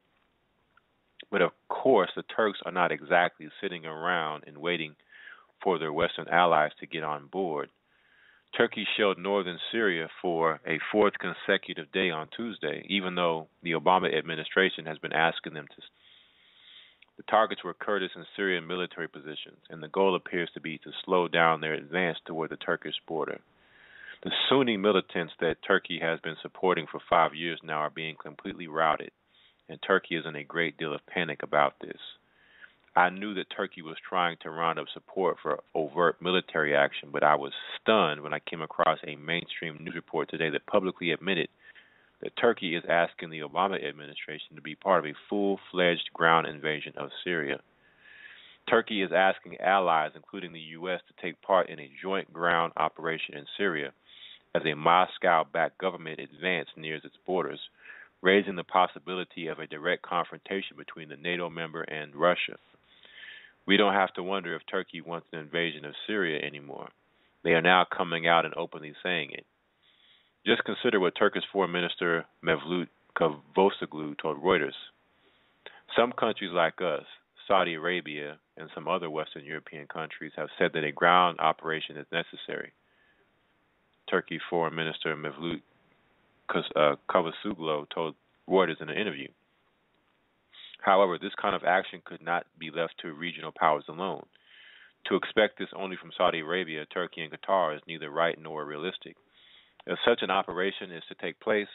But of course, the Turks are not exactly sitting around and waiting for their Western allies to get on board. Turkey shelled northern Syria for a fourth consecutive day on Tuesday, even though the Obama administration has been asking them to. The targets were Kurdish and Syrian military positions, and the goal appears to be to slow down their advance toward the Turkish border. The Sunni militants that Turkey has been supporting for 5 years now are being completely routed, and Turkey is in a great deal of panic about this. I knew that Turkey was trying to round up support for overt military action, but I was stunned when I came across a mainstream news report today that publicly admitted that Turkey is asking the Obama administration to be part of a full-fledged ground invasion of Syria. Turkey is asking allies, including the U.S., to take part in a joint ground operation in Syria as a Moscow-backed government advance nears its borders, raising the possibility of a direct confrontation between the NATO member and Russia. We don't have to wonder if Turkey wants an invasion of Syria anymore. They are now coming out and openly saying it. Just consider what Turkish Foreign Minister Mevlut Cavusoglu told Reuters. Some countries like us, Saudi Arabia, and some other Western European countries have said that a ground operation is necessary. Turkey Foreign Minister Mevlut Cavusoglu told Reuters in an interview. However, this kind of action could not be left to regional powers alone. To expect this only from Saudi Arabia, Turkey, and Qatar is neither right nor realistic. If such an operation is to take place,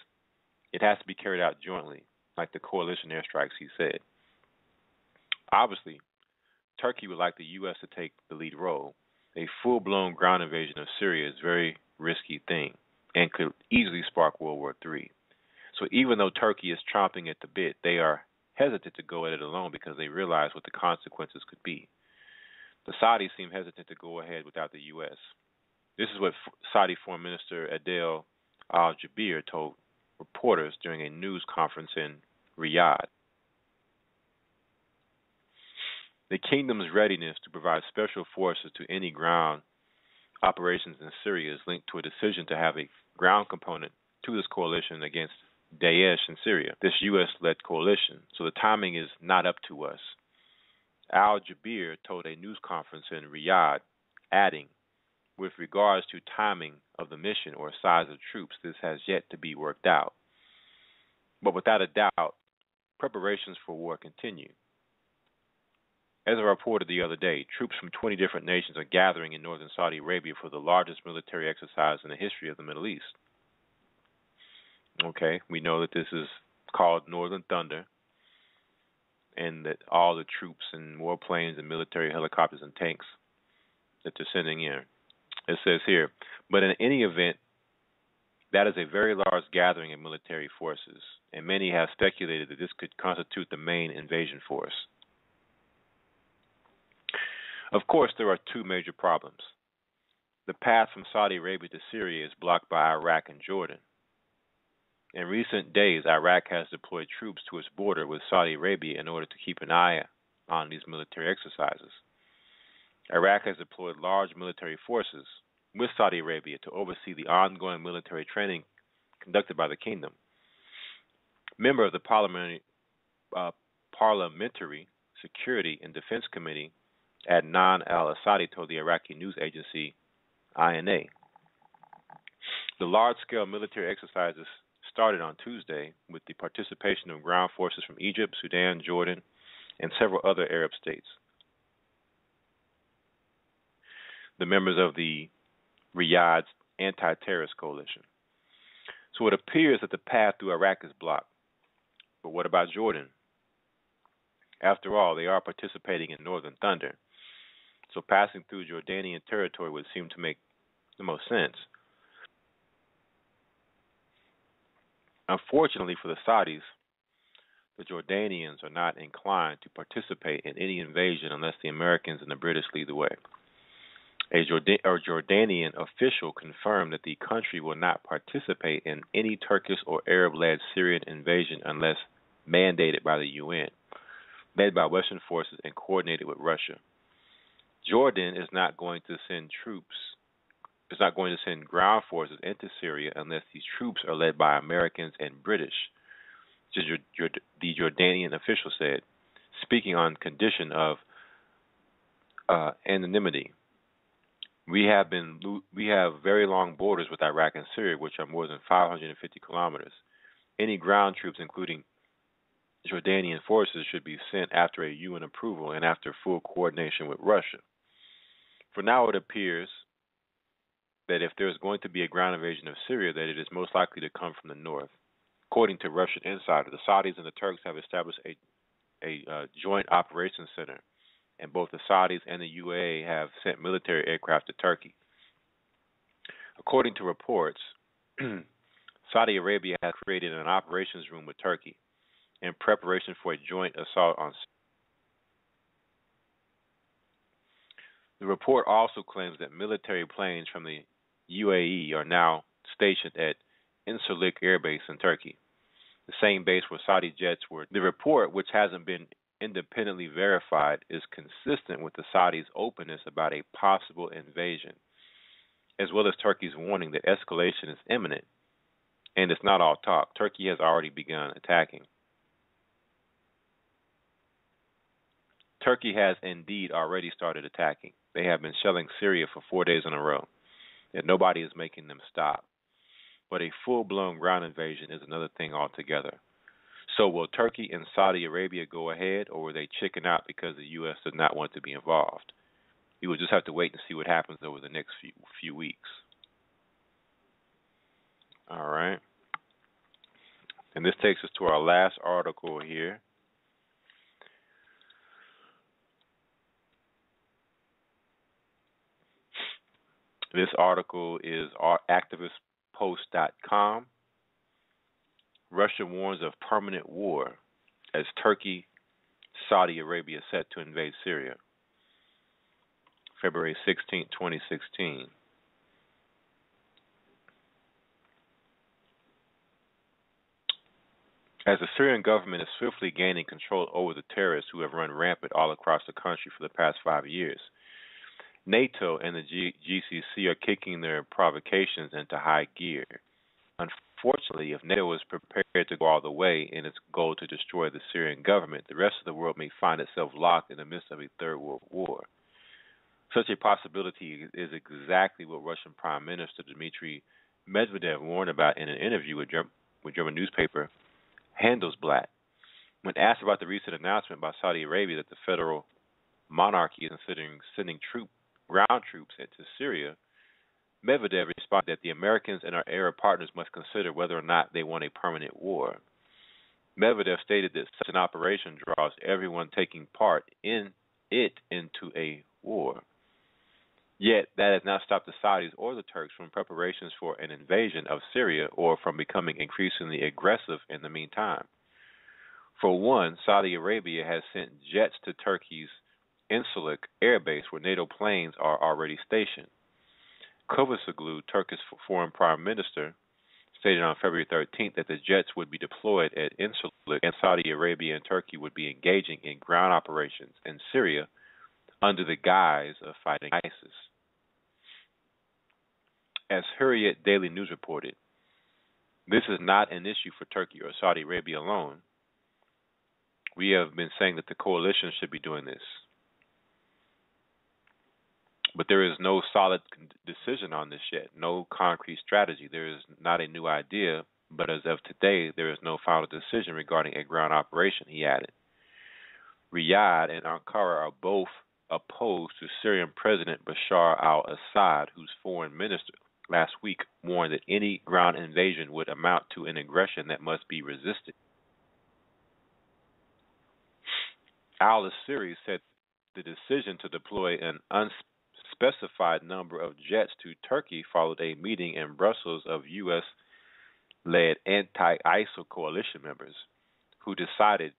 it has to be carried out jointly, like the coalition airstrikes, he said. Obviously, Turkey would like the U.S. to take the lead role. A full-blown ground invasion of Syria is a very risky thing and could easily spark World War III. So even though Turkey is chomping at the bit, they are hesitant to go at it alone because they realize what the consequences could be. The Saudis seem hesitant to go ahead without the U.S. This is what Saudi Foreign Minister Adel al-Jubeir told reporters during a news conference in Riyadh. The kingdom's readiness to provide special forces to any ground operations in Syria is linked to a decision to have a ground component to this coalition against Daesh in Syria, this U.S.-led coalition, so the timing is not up to us. Al-Jubeir told a news conference in Riyadh, adding, with regards to timing of the mission or size of troops, this has yet to be worked out. But without a doubt, preparations for war continue. As I reported the other day, troops from 20 different nations are gathering in northern Saudi Arabia for the largest military exercise in the history of the Middle East. Okay, we know that this is called Northern Thunder, and that all the troops and warplanes and military helicopters and tanks that they're sending in. It says here, but in any event, that is a very large gathering of military forces, and many have speculated that this could constitute the main invasion force. Of course, there are two major problems. The path from Saudi Arabia to Syria is blocked by Iraq and Jordan. In recent days, Iraq has deployed troops to its border with Saudi Arabia in order to keep an eye on these military exercises. Iraq has deployed large military forces with Saudi Arabia to oversee the ongoing military training conducted by the kingdom. Member of the Parliamentary Security and Defense Committee, Adnan al-Assadi, told the Iraqi news agency INA. The large-scale military exercises started on Tuesday with the participation of ground forces from Egypt, Sudan, Jordan, and several other Arab states. The members of the Riyadh's anti-terrorist coalition. So it appears that the path through Iraq is blocked. But what about Jordan? After all, they are participating in Northern Thunder. So passing through Jordanian territory would seem to make the most sense. Unfortunately for the Saudis, the Jordanians are not inclined to participate in any invasion unless the Americans and the British lead the way. A Jordanian official confirmed that the country will not participate in any Turkish or Arab-led Syrian invasion unless mandated by the UN, led by Western forces and coordinated with Russia. Jordan is not going to send ground forces into Syria unless these troops are led by Americans and British, the Jordanian official said, speaking on condition of anonymity. We have very long borders with Iraq and Syria, which are more than 550 kilometers. Any ground troops, including Jordanian forces, should be sent after a UN approval and after full coordination with Russia. For now, it appears that if there is going to be a ground invasion of Syria, that it is most likely to come from the north. According to Russian insider, the Saudis and the Turks have established a joint operations center and both the Saudis and the UAE have sent military aircraft to Turkey. According to reports, Saudi Arabia has created an operations room with Turkey in preparation for a joint assault on Syria. The report also claims that military planes from the UAE are now stationed at Incirlik Air Base in Turkey, the same base where Saudi jets were. The report, which hasn't been independently verified, is consistent with the Saudis' openness about a possible invasion, as well as Turkey's warning that escalation is imminent. And it's not all talk. Turkey has already begun attacking. Turkey has indeed already started attacking. They have been shelling Syria for 4 days in a row, and nobody is making them stop. But a full-blown ground invasion is another thing altogether. So will Turkey and Saudi Arabia go ahead, or will they chicken out because the U.S. does not want to be involved? We will just have to wait and see what happens over the next few weeks. All right. And this takes us to our last article here. This article is activistpost.com. Russia warns of permanent war as Turkey, Saudi Arabia set to invade Syria. February 16, 2016. As the Syrian government is swiftly gaining control over the terrorists who have run rampant all across the country for the past 5 years, NATO and the GCC are kicking their provocations into high gear. Unfortunately, if NATO is prepared to go all the way in its goal to destroy the Syrian government, the rest of the world may find itself locked in the midst of a third world war. Such a possibility is exactly what Russian Prime Minister Dmitry Medvedev warned about in an interview with German newspaper Handelsblatt. When asked about the recent announcement by Saudi Arabia that the federal monarchy is considering sending ground troops into Syria, Medvedev responded that the Americans and our Arab partners must consider whether or not they want a permanent war. Medvedev stated that such an operation draws everyone taking part in it into a war. Yet that has not stopped the Saudis or the Turks from preparations for an invasion of Syria or from becoming increasingly aggressive in the meantime. For one, Saudi Arabia has sent jets to Turkey's Incirlik Air Base where NATO planes are already stationed. Kılıçdaroğlu, Turkish foreign prime minister, stated on February 13th that the jets would be deployed at Incirlik and Saudi Arabia and Turkey would be engaging in ground operations in Syria under the guise of fighting ISIS. As Hurriyet Daily News reported, this is not an issue for Turkey or Saudi Arabia alone. We have been saying that the coalition should be doing this. But there is no solid decision on this yet, no concrete strategy. There is not a new idea, but as of today, there is no final decision regarding a ground operation, he added. Riyadh and Ankara are both opposed to Syrian President Bashar al-Assad, whose foreign minister last week warned that any ground invasion would amount to an aggression that must be resisted. Al-Assiri said the decision to deploy an unspecified number of jets to Turkey followed a meeting in Brussels of U.S.-led anti-ISIL coalition members who decided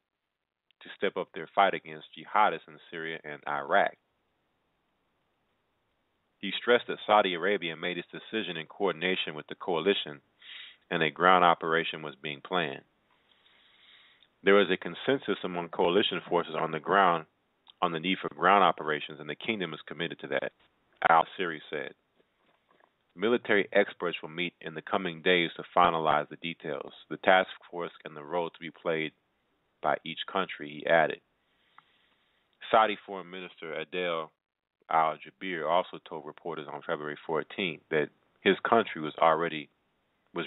to step up their fight against jihadists in Syria and Iraq. He stressed that Saudi Arabia made its decision in coordination with the coalition and a ground operation was being planned. There is a consensus among coalition forces on the ground on the need for ground operations, and the kingdom is committed to that, al-Siri said. Military experts will meet in the coming days to finalize the details, the task force, and the role to be played by each country, he added. Saudi Foreign Minister Adel al-Jubeir also told reporters on February 14th that his country was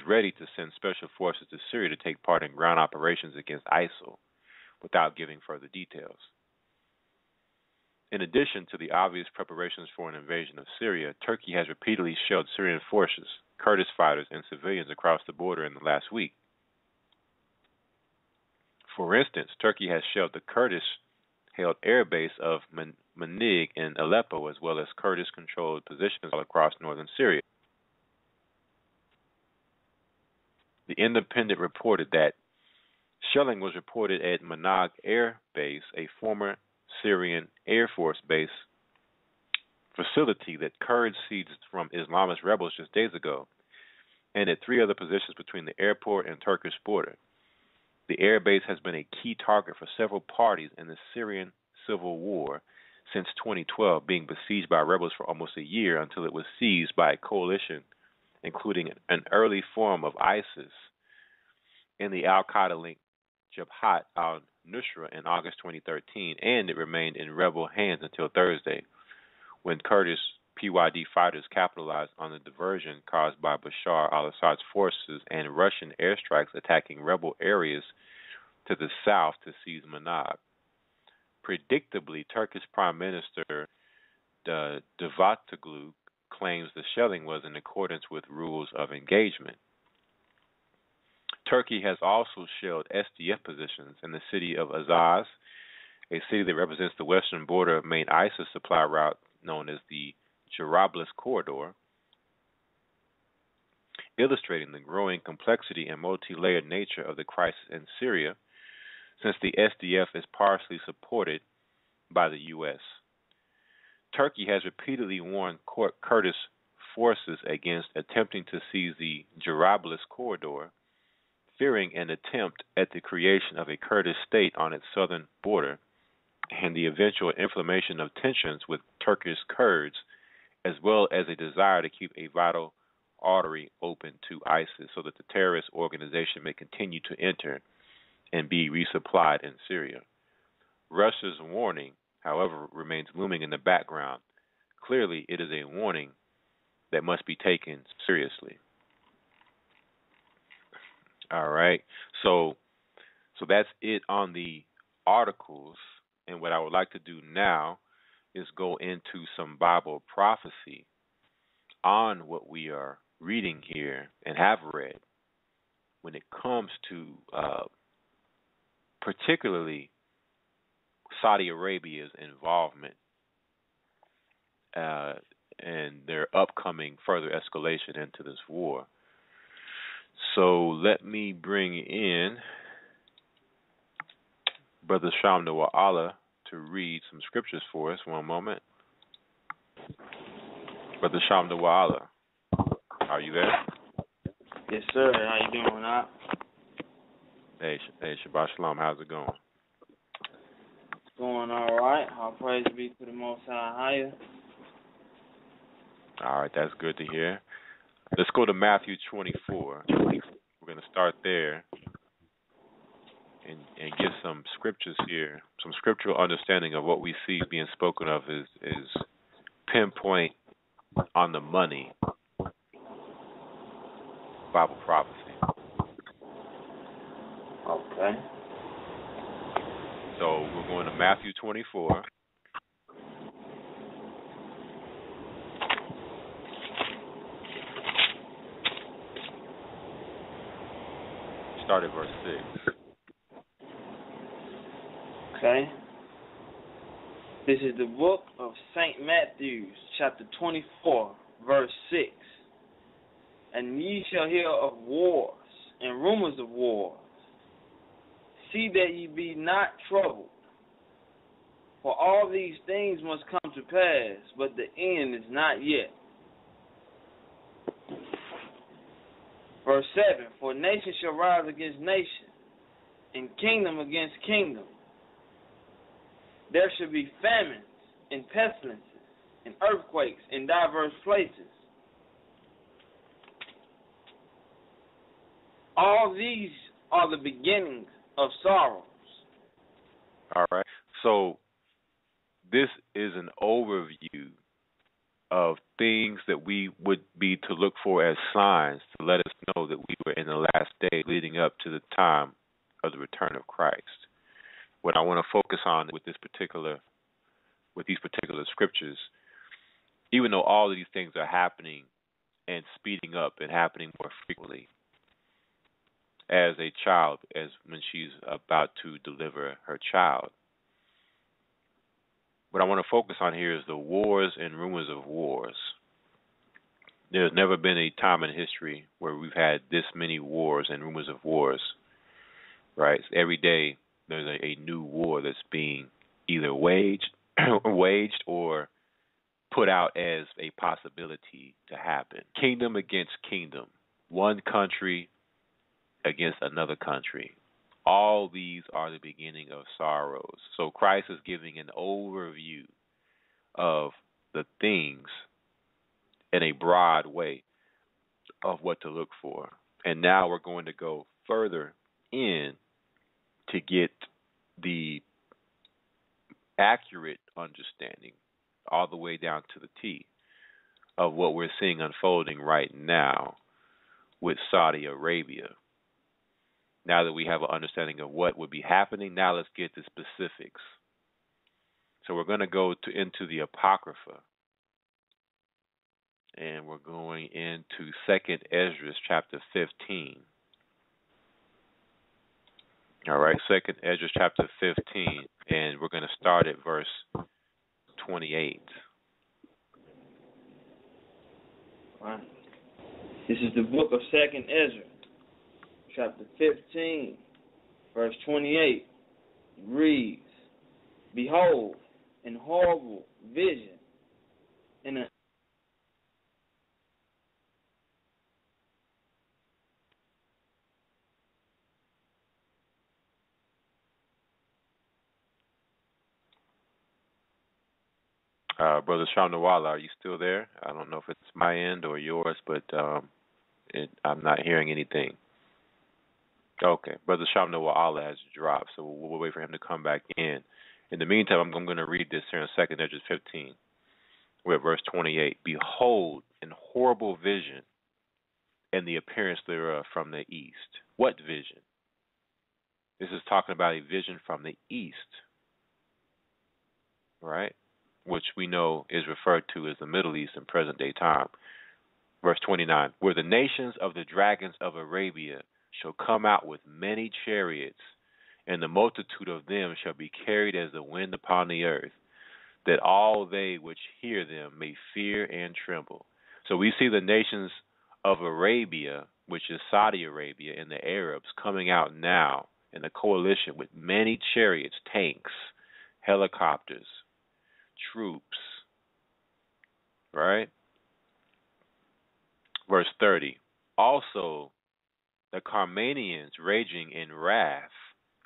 ready to send special forces to Syria to take part in ground operations against ISIL without giving further details. In addition to the obvious preparations for an invasion of Syria, Turkey has repeatedly shelled Syrian forces, Kurdish fighters, and civilians across the border in the last week. For instance, Turkey has shelled the Kurdish-held air base of Manbij in Aleppo, as well as Kurdish-controlled positions all across northern Syria. The Independent reported that shelling was reported at Manbij Air Base, a former Syrian Air Force base facility that Kurds seized from Islamist rebels just days ago, and at 3 other positions between the airport and Turkish border. The air base has been a key target for several parties in the Syrian civil war since 2012, being besieged by rebels for almost a year until it was seized by a coalition, including an early form of ISIS and the al-Qaeda-linked Jabhat al-Nusra in August 2013, and it remained in rebel hands until Thursday, when Kurdish PYD fighters capitalized on the diversion caused by Bashar al-Assad's forces and Russian airstrikes attacking rebel areas to the south to seize Manbij. Predictably, Turkish Prime Minister Davutoglu claims the shelling was in accordance with rules of engagement. Turkey has also shelled SDF positions in the city of Azaz, a city that represents the western border of main ISIS supply route known as the Jarablus Corridor, illustrating the growing complexity and multi-layered nature of the crisis in Syria, since the SDF is partially supported by the U.S. Turkey has repeatedly warned Kurdish forces against attempting to seize the Jarablus Corridor, fearing an attempt at the creation of a Kurdish state on its southern border and the eventual inflammation of tensions with Turkish Kurds, as well as a desire to keep a vital artery open to ISIS so that the terrorist organization may continue to enter and be resupplied in Syria. Russia's warning, however, remains looming in the background. Clearly, it is a warning that must be taken seriously. All right, so that's it on the articles, and what I would like to do now is go into some Bible prophecy on what we are reading here and have read when it comes to particularly Saudi Arabia's involvement and their upcoming further escalation into this war. So let me bring in Brother Shamdua Allah to read some scriptures for us. One moment. Brother Shamdua Allah, are you there? Yes, sir. How you doing, Op? Hey, Shabbat Shalom. How's it going? It's going all right. All praise be to the Most High Higher. All right, that's good to hear. Let's go to Matthew 24. We're going to start there and get some scriptures here, some scriptural understanding of what we see being spoken of is pinpoint on the money Bible prophecy. Okay. So we're going to Matthew 24. Start at verse 6. Okay. This is the book of St. Matthew, chapter 24, verse 6. And ye shall hear of wars and rumors of wars. See that ye be not troubled. For all these things must come to pass, but the end is not yet. Verse 7, for nation shall rise against nation, and kingdom against kingdom. There shall be famines and pestilences and earthquakes in diverse places. All these are the beginnings of sorrows. All right. So this is an overview of things that we would be to look for as signs to let us know that we were in the last day leading up to the time of the return of Christ. What I want to focus on with these particular scriptures, even though all of these things are happening and speeding up and happening more frequently, as a child, as when she's about to deliver her child, what I want to focus on here is the wars and rumors of wars. There's never been a time in history where we've had this many wars and rumors of wars, right? So every day there's a new war that's being either waged or put out as a possibility to happen. Kingdom against kingdom, one country against another country. All these are the beginning of sorrows. So Christ is giving an overview of the things in a broad way of what to look for. And now we're going to go further in to get the accurate understanding all the way down to the T of what we're seeing unfolding right now with Saudi Arabia. Now that we have an understanding of what would be happening, now let's get the specifics. So we're going to go into the Apocrypha. And we're going into 2nd Ezra chapter 15. All right, 2nd Ezra chapter 15, and we're going to start at verse 28. All right. This is the book of 2nd Ezra, chapter 15, verse 28. It reads, "Behold, in horrible vision, in a Brother Shamnawala, are you still there? I don't know if it's my end or yours, but I'm not hearing anything. Okay, Brother Shamnawala has dropped, so we'll wait for him to come back in. In the meantime, I'm going to read this here in 2nd Ezra 15. We're at verse 28. "Behold, in horrible vision, and the appearance thereof from the east." What vision? This is talking about a vision from the east, right? Which we know is referred to as the Middle East in present-day time. Verse 29, "Where the nations of the dragons of Arabia shall come out with many chariots, and the multitude of them shall be carried as the wind upon the earth, that all they which hear them may fear and tremble." So we see the nations of Arabia, which is Saudi Arabia, and the Arabs coming out now in a coalition with many chariots, tanks, helicopters, troops, right? Verse 30, "Also the Carmanians raging in wrath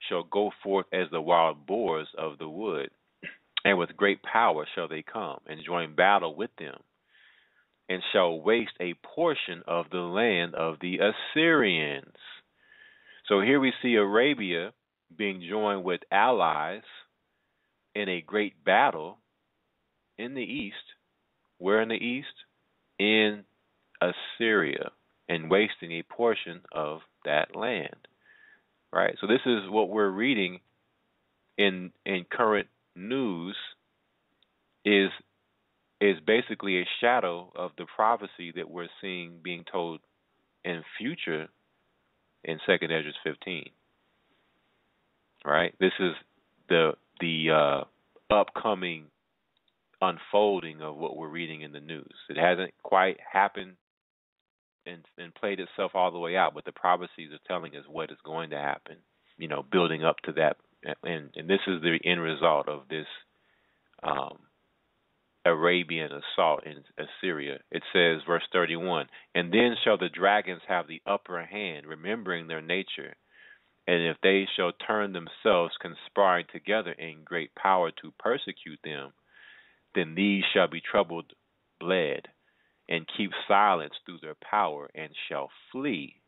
shall go forth as the wild boars of the wood, and with great power shall they come, and join battle with them, and shall waste a portion of the land of the Assyrians." So here we see Arabia being joined with allies in a great battle in the east. Where in the east? In Assyria, and wasting a portion of that land. Right? So this is what we're reading in current news is basically a shadow of the prophecy that we're seeing being told in future in 2nd Ezra 15. Right? This is the upcoming unfolding of what we're reading in the news. It hasn't quite happened and played itself all the way out, but the prophecies are telling us what is going to happen, building up to that. And this is the end result of this Arabian assault in Assyria. It says, verse 31, "And then shall the dragons have the upper hand, remembering their nature. And if they shall turn themselves, conspiring together in great power to persecute them, then these shall be troubled, bled, and keep silence through their power, and shall flee.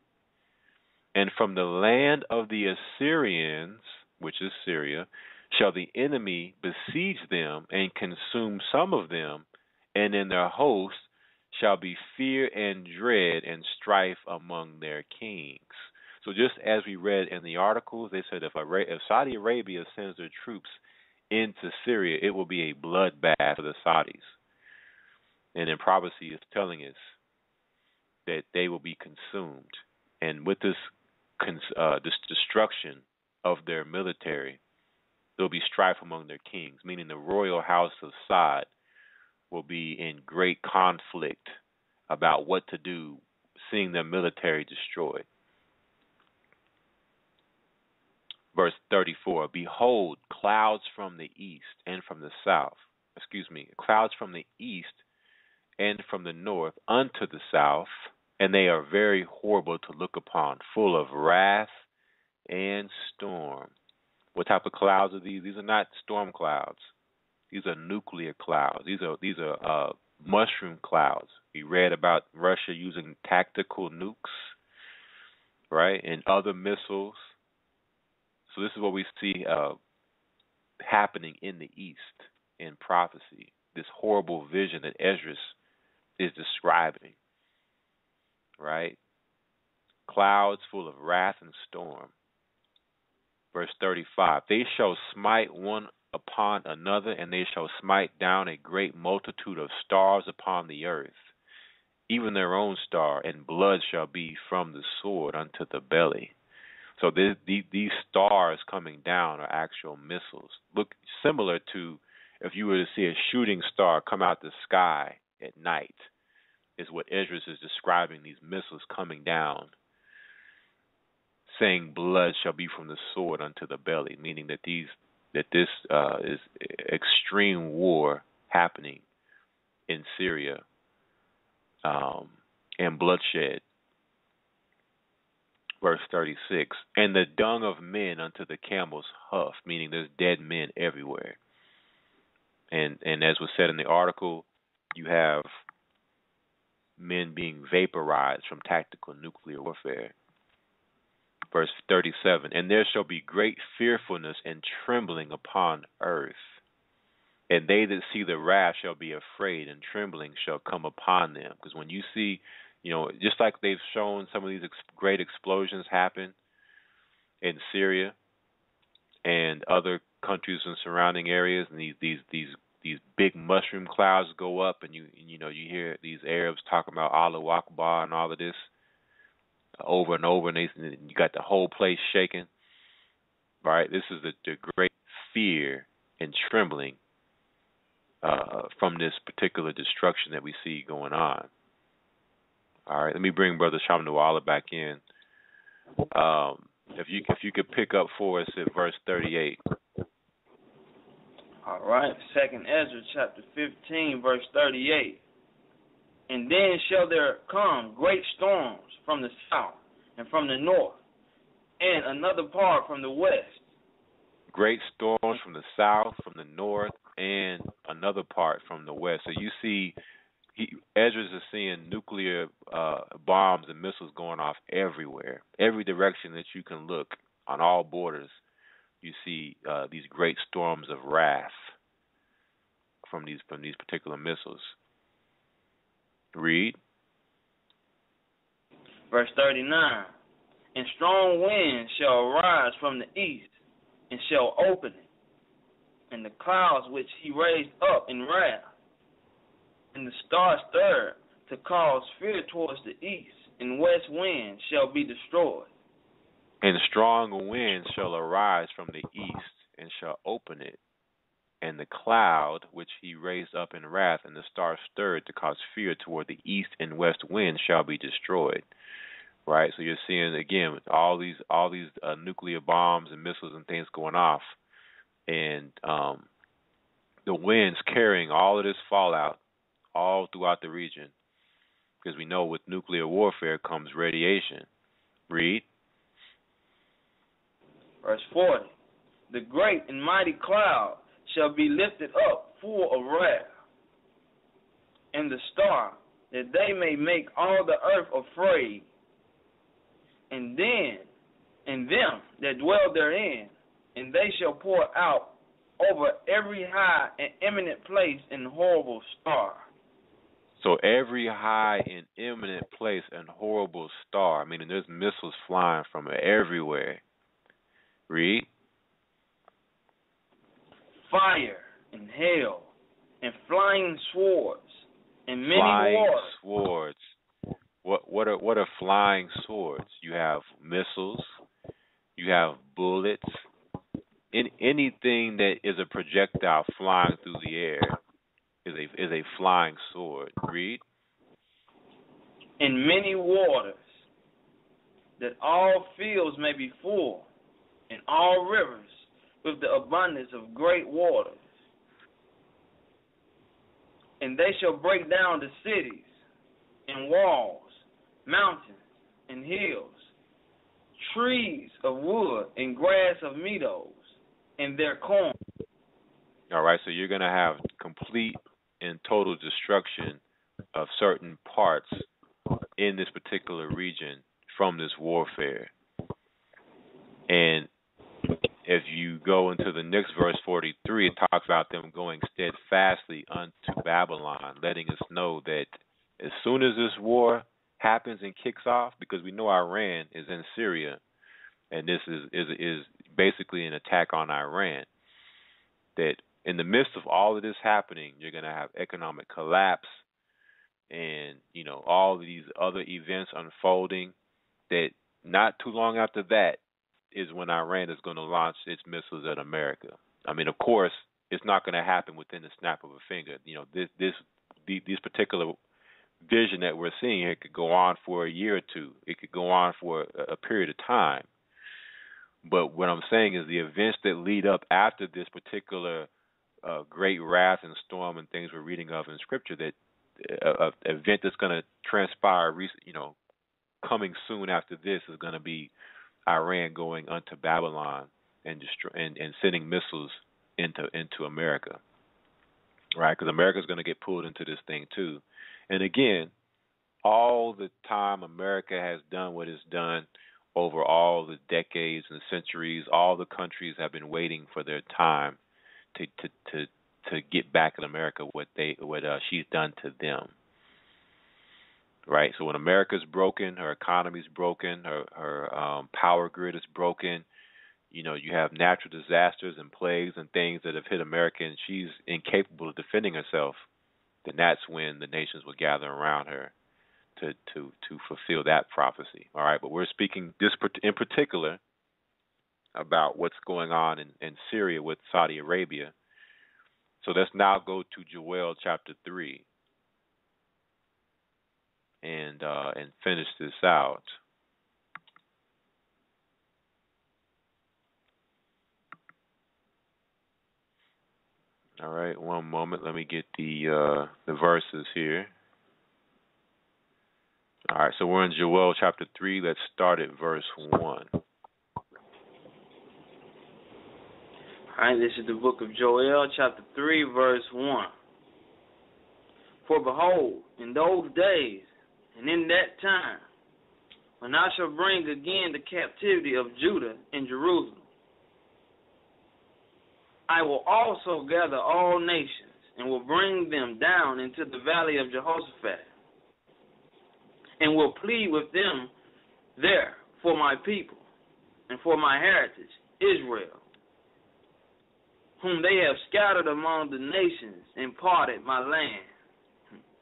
And from the land of the Assyrians," which is Syria, "shall the enemy besiege them, and consume some of them, and in their host shall be fear and dread, and strife among their kings." So just as we read in the articles, they said if Saudi Arabia sends their troops into Syria, it will be a bloodbath for the Saudis. And then prophecy is telling us that they will be consumed. And with this destruction of their military, There'll be strife among their kings, meaning the royal house of Sod will be in great conflict about what to do, seeing their military destroyed. Verse 34, behold, clouds from the east and from the south, clouds from the east and from the north unto the south, and they are very horrible to look upon, full of wrath and storm. What type of clouds are these? These are not storm clouds. These are nuclear clouds. These are mushroom clouds. We read about Russia using tactical nukes, right, and other missiles. So this is what we see happening in the east in prophecy. This horrible vision that Esdras is describing, right? Clouds full of wrath and storm. Verse 35, they shall smite one upon another, and they shall smite down a great multitude of stars upon the earth, even their own star, and blood shall be from the sword unto the belly. So these stars coming down are actual missiles. Look similar to if you were to see a shooting star come out the sky at night, is what Esdras is describing, these missiles coming down, saying blood shall be from the sword unto the belly, meaning that this is extreme war happening in Syria, and bloodshed. Verse 36, and the dung of men unto the camel's hoof, meaning there's dead men everywhere. And as was said in the article, you have men being vaporized from tactical nuclear warfare. Verse 37, and there shall be great fearfulness and trembling upon earth. And they that see the wrath shall be afraid, and trembling shall come upon them. Because when you see, just like they've shown some of these great explosions happen in Syria and other countries in surrounding areas, and these big mushroom clouds go up, and you hear these Arabs talking about Allahu Akbar and all of this over and over, and you got the whole place shaking. Right? This is the great fear and trembling from this particular destruction that we see going on. All right, let me bring Brother Shamnuala back in. If you could pick up for us at verse 38. All right, 2nd Ezra chapter 15, verse 38. And then shall there come great storms from the south and from the north, and another part from the west. Great storms from the south, from the north, and another part from the west. So you see, Ezra is seeing nuclear bombs and missiles going off everywhere. Every direction that you can look, on all borders, you see these great storms of wrath from these particular missiles. Read. Verse 39, and strong winds shall arise from the east, and shall open it, and the clouds which he raised up in wrath, and the stars stirred to cause fear towards the east, and west wind shall be destroyed. And strong winds shall arise from the east, and shall open it, and the cloud which he raised up in wrath, and the stars stirred to cause fear toward the east and west wind shall be destroyed. Right, so you're seeing again all these nuclear bombs and missiles and things going off, and the winds carrying all of this fallout all throughout the region, because we know with nuclear warfare comes radiation. Read. Verse 40, the great and mighty cloud shall be lifted up full of wrath, and the star, that they may make all the earth afraid, and them that dwell therein, and they shall pour out over every high and eminent place and horrible star. So every high and eminent place and horrible star, meaning there's missiles flying from everywhere. Read. Fire and hail and flying swords and many flying wars. Swords. What are flying swords? You have missiles, you have bullets, anything that is a projectile flying through the air is a flying sword. Read. In many waters, that all fields may be full, and all rivers with the abundance of great waters. And they shall break down the cities and walls, mountains and hills, trees of wood and grass of meadows, and their corn. All right, so you're going to have complete and total destruction of certain parts in this particular region from this warfare. And if you go into the next verse 43, it talks about them going steadfastly unto Babylon, letting us know that as soon as this war happens and kicks off, because we know Iran is in Syria, and this is basically an attack on Iran, that in the midst of all of this happening, you're going to have economic collapse and, you know, all of these other events unfolding, that not too long after that is when Iran is going to launch its missiles at America. I mean, of course, it's not going to happen within the snap of a finger. You know, these particular vision that we're seeing here could go on for a year or two. It could go on for a period of time. But what I'm saying is the events that lead up after this particular great wrath and storm and things we're reading of in Scripture, that an event that's going to transpire, you know, coming soon after this is going to be Iran going unto Babylon and sending missiles into America, right? Because America's going to get pulled into this thing too. And again, all the time America has done what it's done over all the decades and centuries, all the countries have been waiting for their time to get back at America what she's done to them. Right, so when America's broken, her economy's broken, her power grid is broken. You know, you have natural disasters and plagues and things that have hit America, and she's incapable of defending herself. Then that's when the nations will gather around her to fulfill that prophecy. All right, but we're speaking this in particular about what's going on in Syria with Saudi Arabia. So let's now go to Joel chapter 3. And finish this out. All right, one moment. Let me get the verses here. All right, so we're in Joel chapter 3. Let's start at verse 1. All right, this is the book of Joel, chapter 3, verse 1. For behold, in those days, and in that time, when I shall bring again the captivity of Judah and Jerusalem, I will also gather all nations, and will bring them down into the valley of Jehoshaphat, and will plead with them there for my people, and for my heritage, Israel, whom they have scattered among the nations, and parted my land.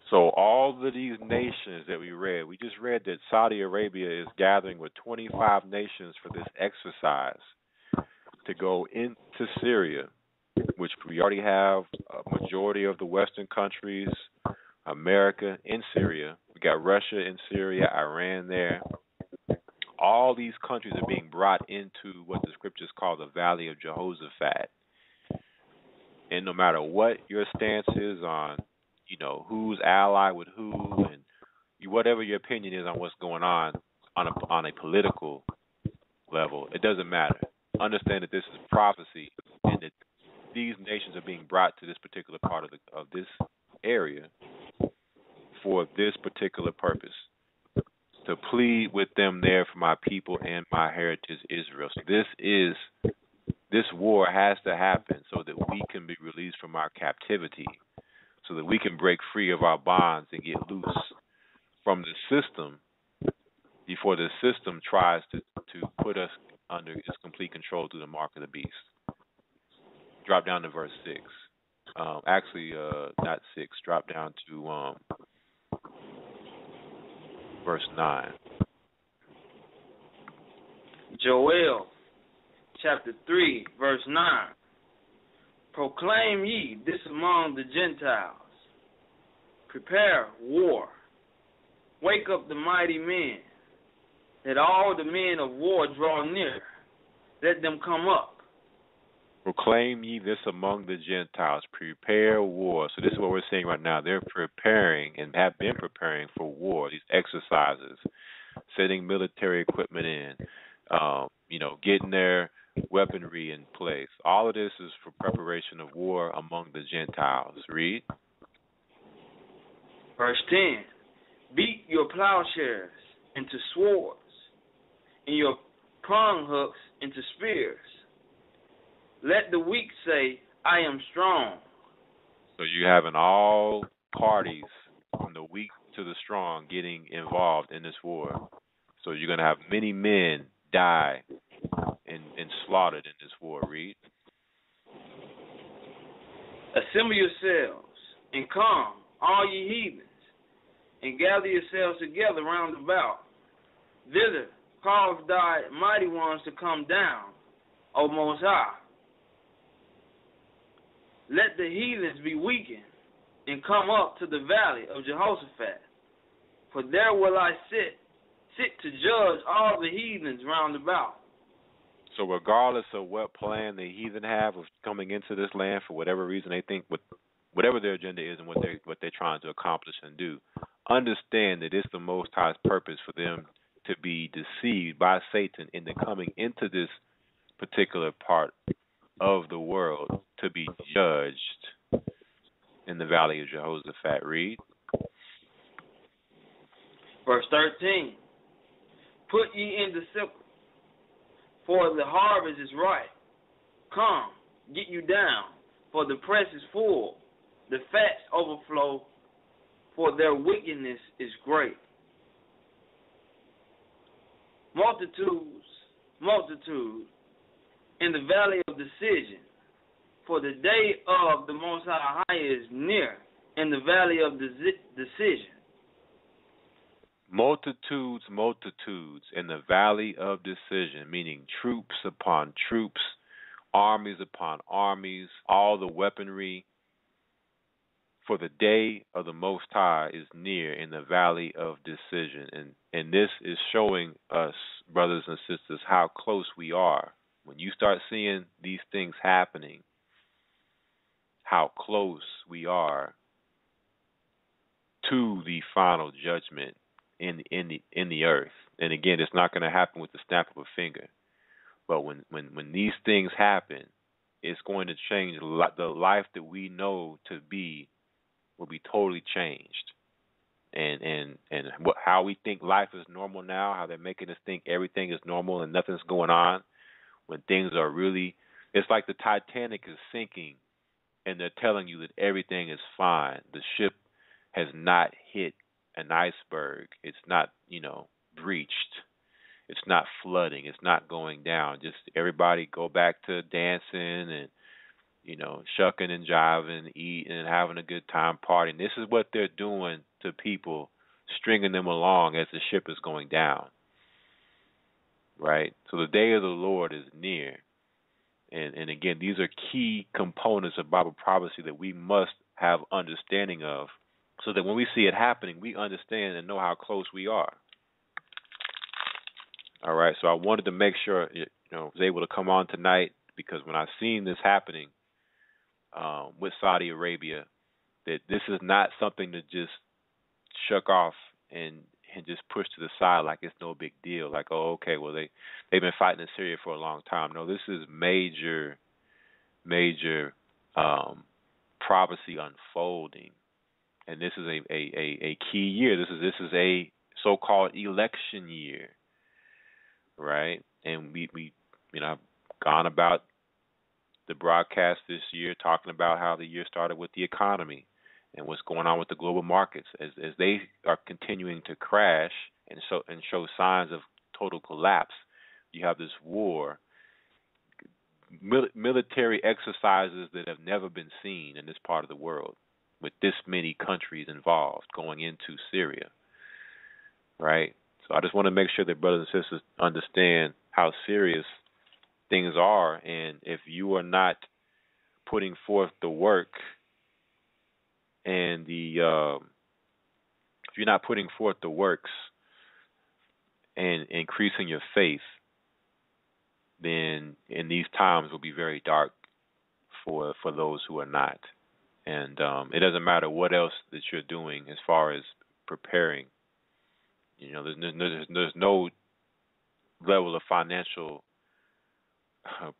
So all of these nations that we just read that Saudi Arabia is gathering with 25 nations for this exercise to go into Syria, which we already have a majority of the Western countries, America in Syria. We got Russia in Syria, Iran there. All these countries are being brought into what the scriptures call the Valley of Jehoshaphat. And no matter what your stance is on, you know, who's allied with who, and whatever your opinion is on what's going on a political level, it doesn't matter. Understand that this is prophecy, and that these nations are being brought to this particular part of this area for this particular purpose, to plead with them there for my people and my heritage Israel. So this war has to happen so that we can be released from our captivity, so that we can break free of our bonds and get loose from the system before the system tries to put us under its complete control through the mark of the beast. Drop down to verse 6. Not 6. Drop down to verse 9. Joel chapter 3, verse 9. Proclaim ye this among the Gentiles. Prepare war. Wake up the mighty men. Let all the men of war draw near. Let them come up. Proclaim ye this among the Gentiles. Prepare war. So this is what we're saying right now. They're preparing and have been preparing for war, these exercises, setting military equipment in, getting their weaponry in place. All of this is for preparation of war among the Gentiles. Read. Verse 10. Beat your plowshares into swords, and your prong hooks into spears. Let the weak say, I am strong. So you're having all parties, from the weak to the strong, getting involved in this war. So you're going to have many men die and slaughtered in this war. Read. Assemble yourselves, and come, all ye heathens, and gather yourselves together round about. Thither cause thy mighty ones to come down, O Most High. Let the heathens be weakened, and come up to the valley of Jehoshaphat. For there will I sit to judge all the heathens round about. So regardless of what plan the heathen have of coming into this land, for whatever reason they think, whatever their agenda is and what they're trying to accomplish and do, understand that it's the Most High's purpose for them to be deceived by Satan into coming into this particular part of the world to be judged in the valley of Jehoshaphat. Read. Verse 13. Put ye in the sickle, for the harvest is ripe. Come, get you down, for the press is full. The fats overflow, for their wickedness is great. Multitude in the valley of decision, for the day of the Most High is near in the valley of decision. Multitudes in the valley of decision, meaning troops upon troops, armies upon armies, all the weaponry. For the day of the Most High is near in the valley of decision. And this is showing us, brothers and sisters, how close we are. When you start seeing these things happening, how close we are to the final judgment in the earth. And again, it's not going to happen with the snap of a finger. But when these things happen, it's going to change the life that we know to be will be totally changed. And how we think life is normal now, how they're making us think everything is normal and nothing's going on, when things are really, it's like the Titanic is sinking and they're telling you that everything is fine. The ship has not hit an iceberg. It's not, breached. It's not flooding. It's not going down. Just everybody go back to dancing and, shucking and jiving, eating and having a good time partying. This is what they're doing to people, stringing them along as the ship is going down. Right? So the day of the Lord is near. And again, these are key components of Bible prophecy that we must have understanding of, so that when we see it happening, we understand and know how close we are. All right, so I wanted to make sure I was able to come on tonight, because when I seen this happening with Saudi Arabia, that this is not something to just shuck off and just push to the side like it's no big deal. Like, oh, okay, well they've been fighting in Syria for a long time. No, this is major prophecy unfolding, and this is a key year. This is a so-called election year, right? And we I've gone about the broadcast this year talking about how the year started with the economy and what's going on with the global markets as they are continuing to crash and show signs of total collapse. You have this war, military exercises that have never been seen in this part of the world, with this many countries involved going into Syria, right? So I just want to make sure that brothers and sisters understand how serious things are, and if you are not putting forth the work and if you're not putting forth the works and increasing your faith, then in these times will be very dark for those who are not. And it doesn't matter what else that you're doing as far as preparing. There's no level of financial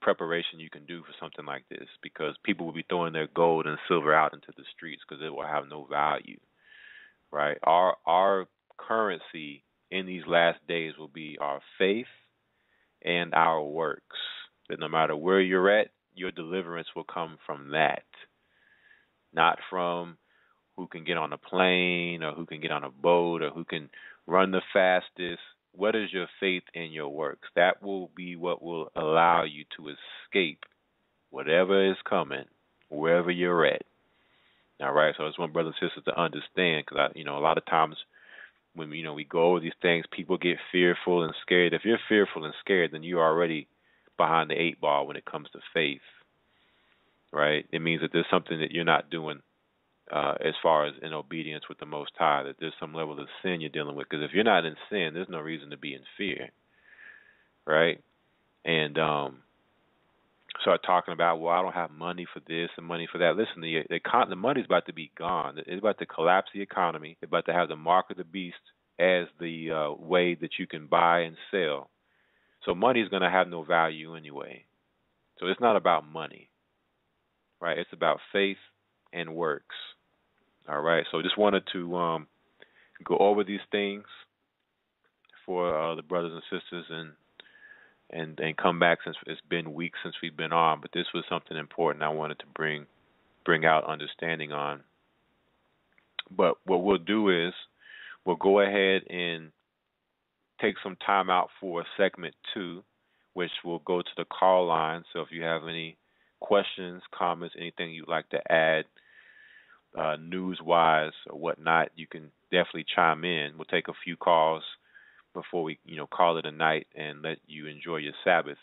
preparation you can do for something like this, because people will be throwing their gold and silver out into the streets because it will have no value, right? Our currency in these last days will be our faith and our works. That no matter where you're at, your deliverance will come from that, not from who can get on a plane or who can get on a boat or who can run the fastest. What is your faith and your works? That will be what will allow you to escape whatever is coming, wherever you're at. All right, so I just want brothers and sisters to understand, because a lot of times when we go over these things, people get fearful and scared. If you're fearful and scared, then you're already behind the eight ball when it comes to faith, right? It means that there's something that you're not doing as far as in obedience with the Most High, that there's some level of sin you're dealing with. Because if you're not in sin, there's no reason to be in fear, right? And start talking about, well, I don't have money for this and money for that. Listen, the money's about to be gone. It's about to collapse the economy. It's about to have the mark of the beast as the way that you can buy and sell. So money is going to have no value anyway. So it's not about money, right? It's about faith and works. All right, so just wanted to go over these things for the brothers and sisters and come back, since it's been weeks since we've been on. But this was something important I wanted to bring out understanding on. But what we'll do is we'll go ahead and take some time out for segment 2, which will go to the call line. So if you have any questions, comments, anything you'd like to add, news-wise or whatnot, you can definitely chime in. We'll take a few calls before we, call it a night and let you enjoy your Sabbath.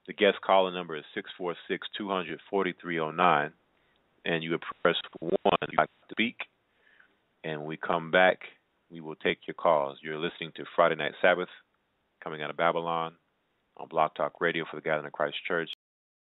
The guest caller number is 646-200-4309, and you would press 1 if you'd like to speak. And when we come back, we will take your calls. You're listening to Friday Night Sabbath, coming out of Babylon on Blog Talk Radio for the Gathering of Christ Church.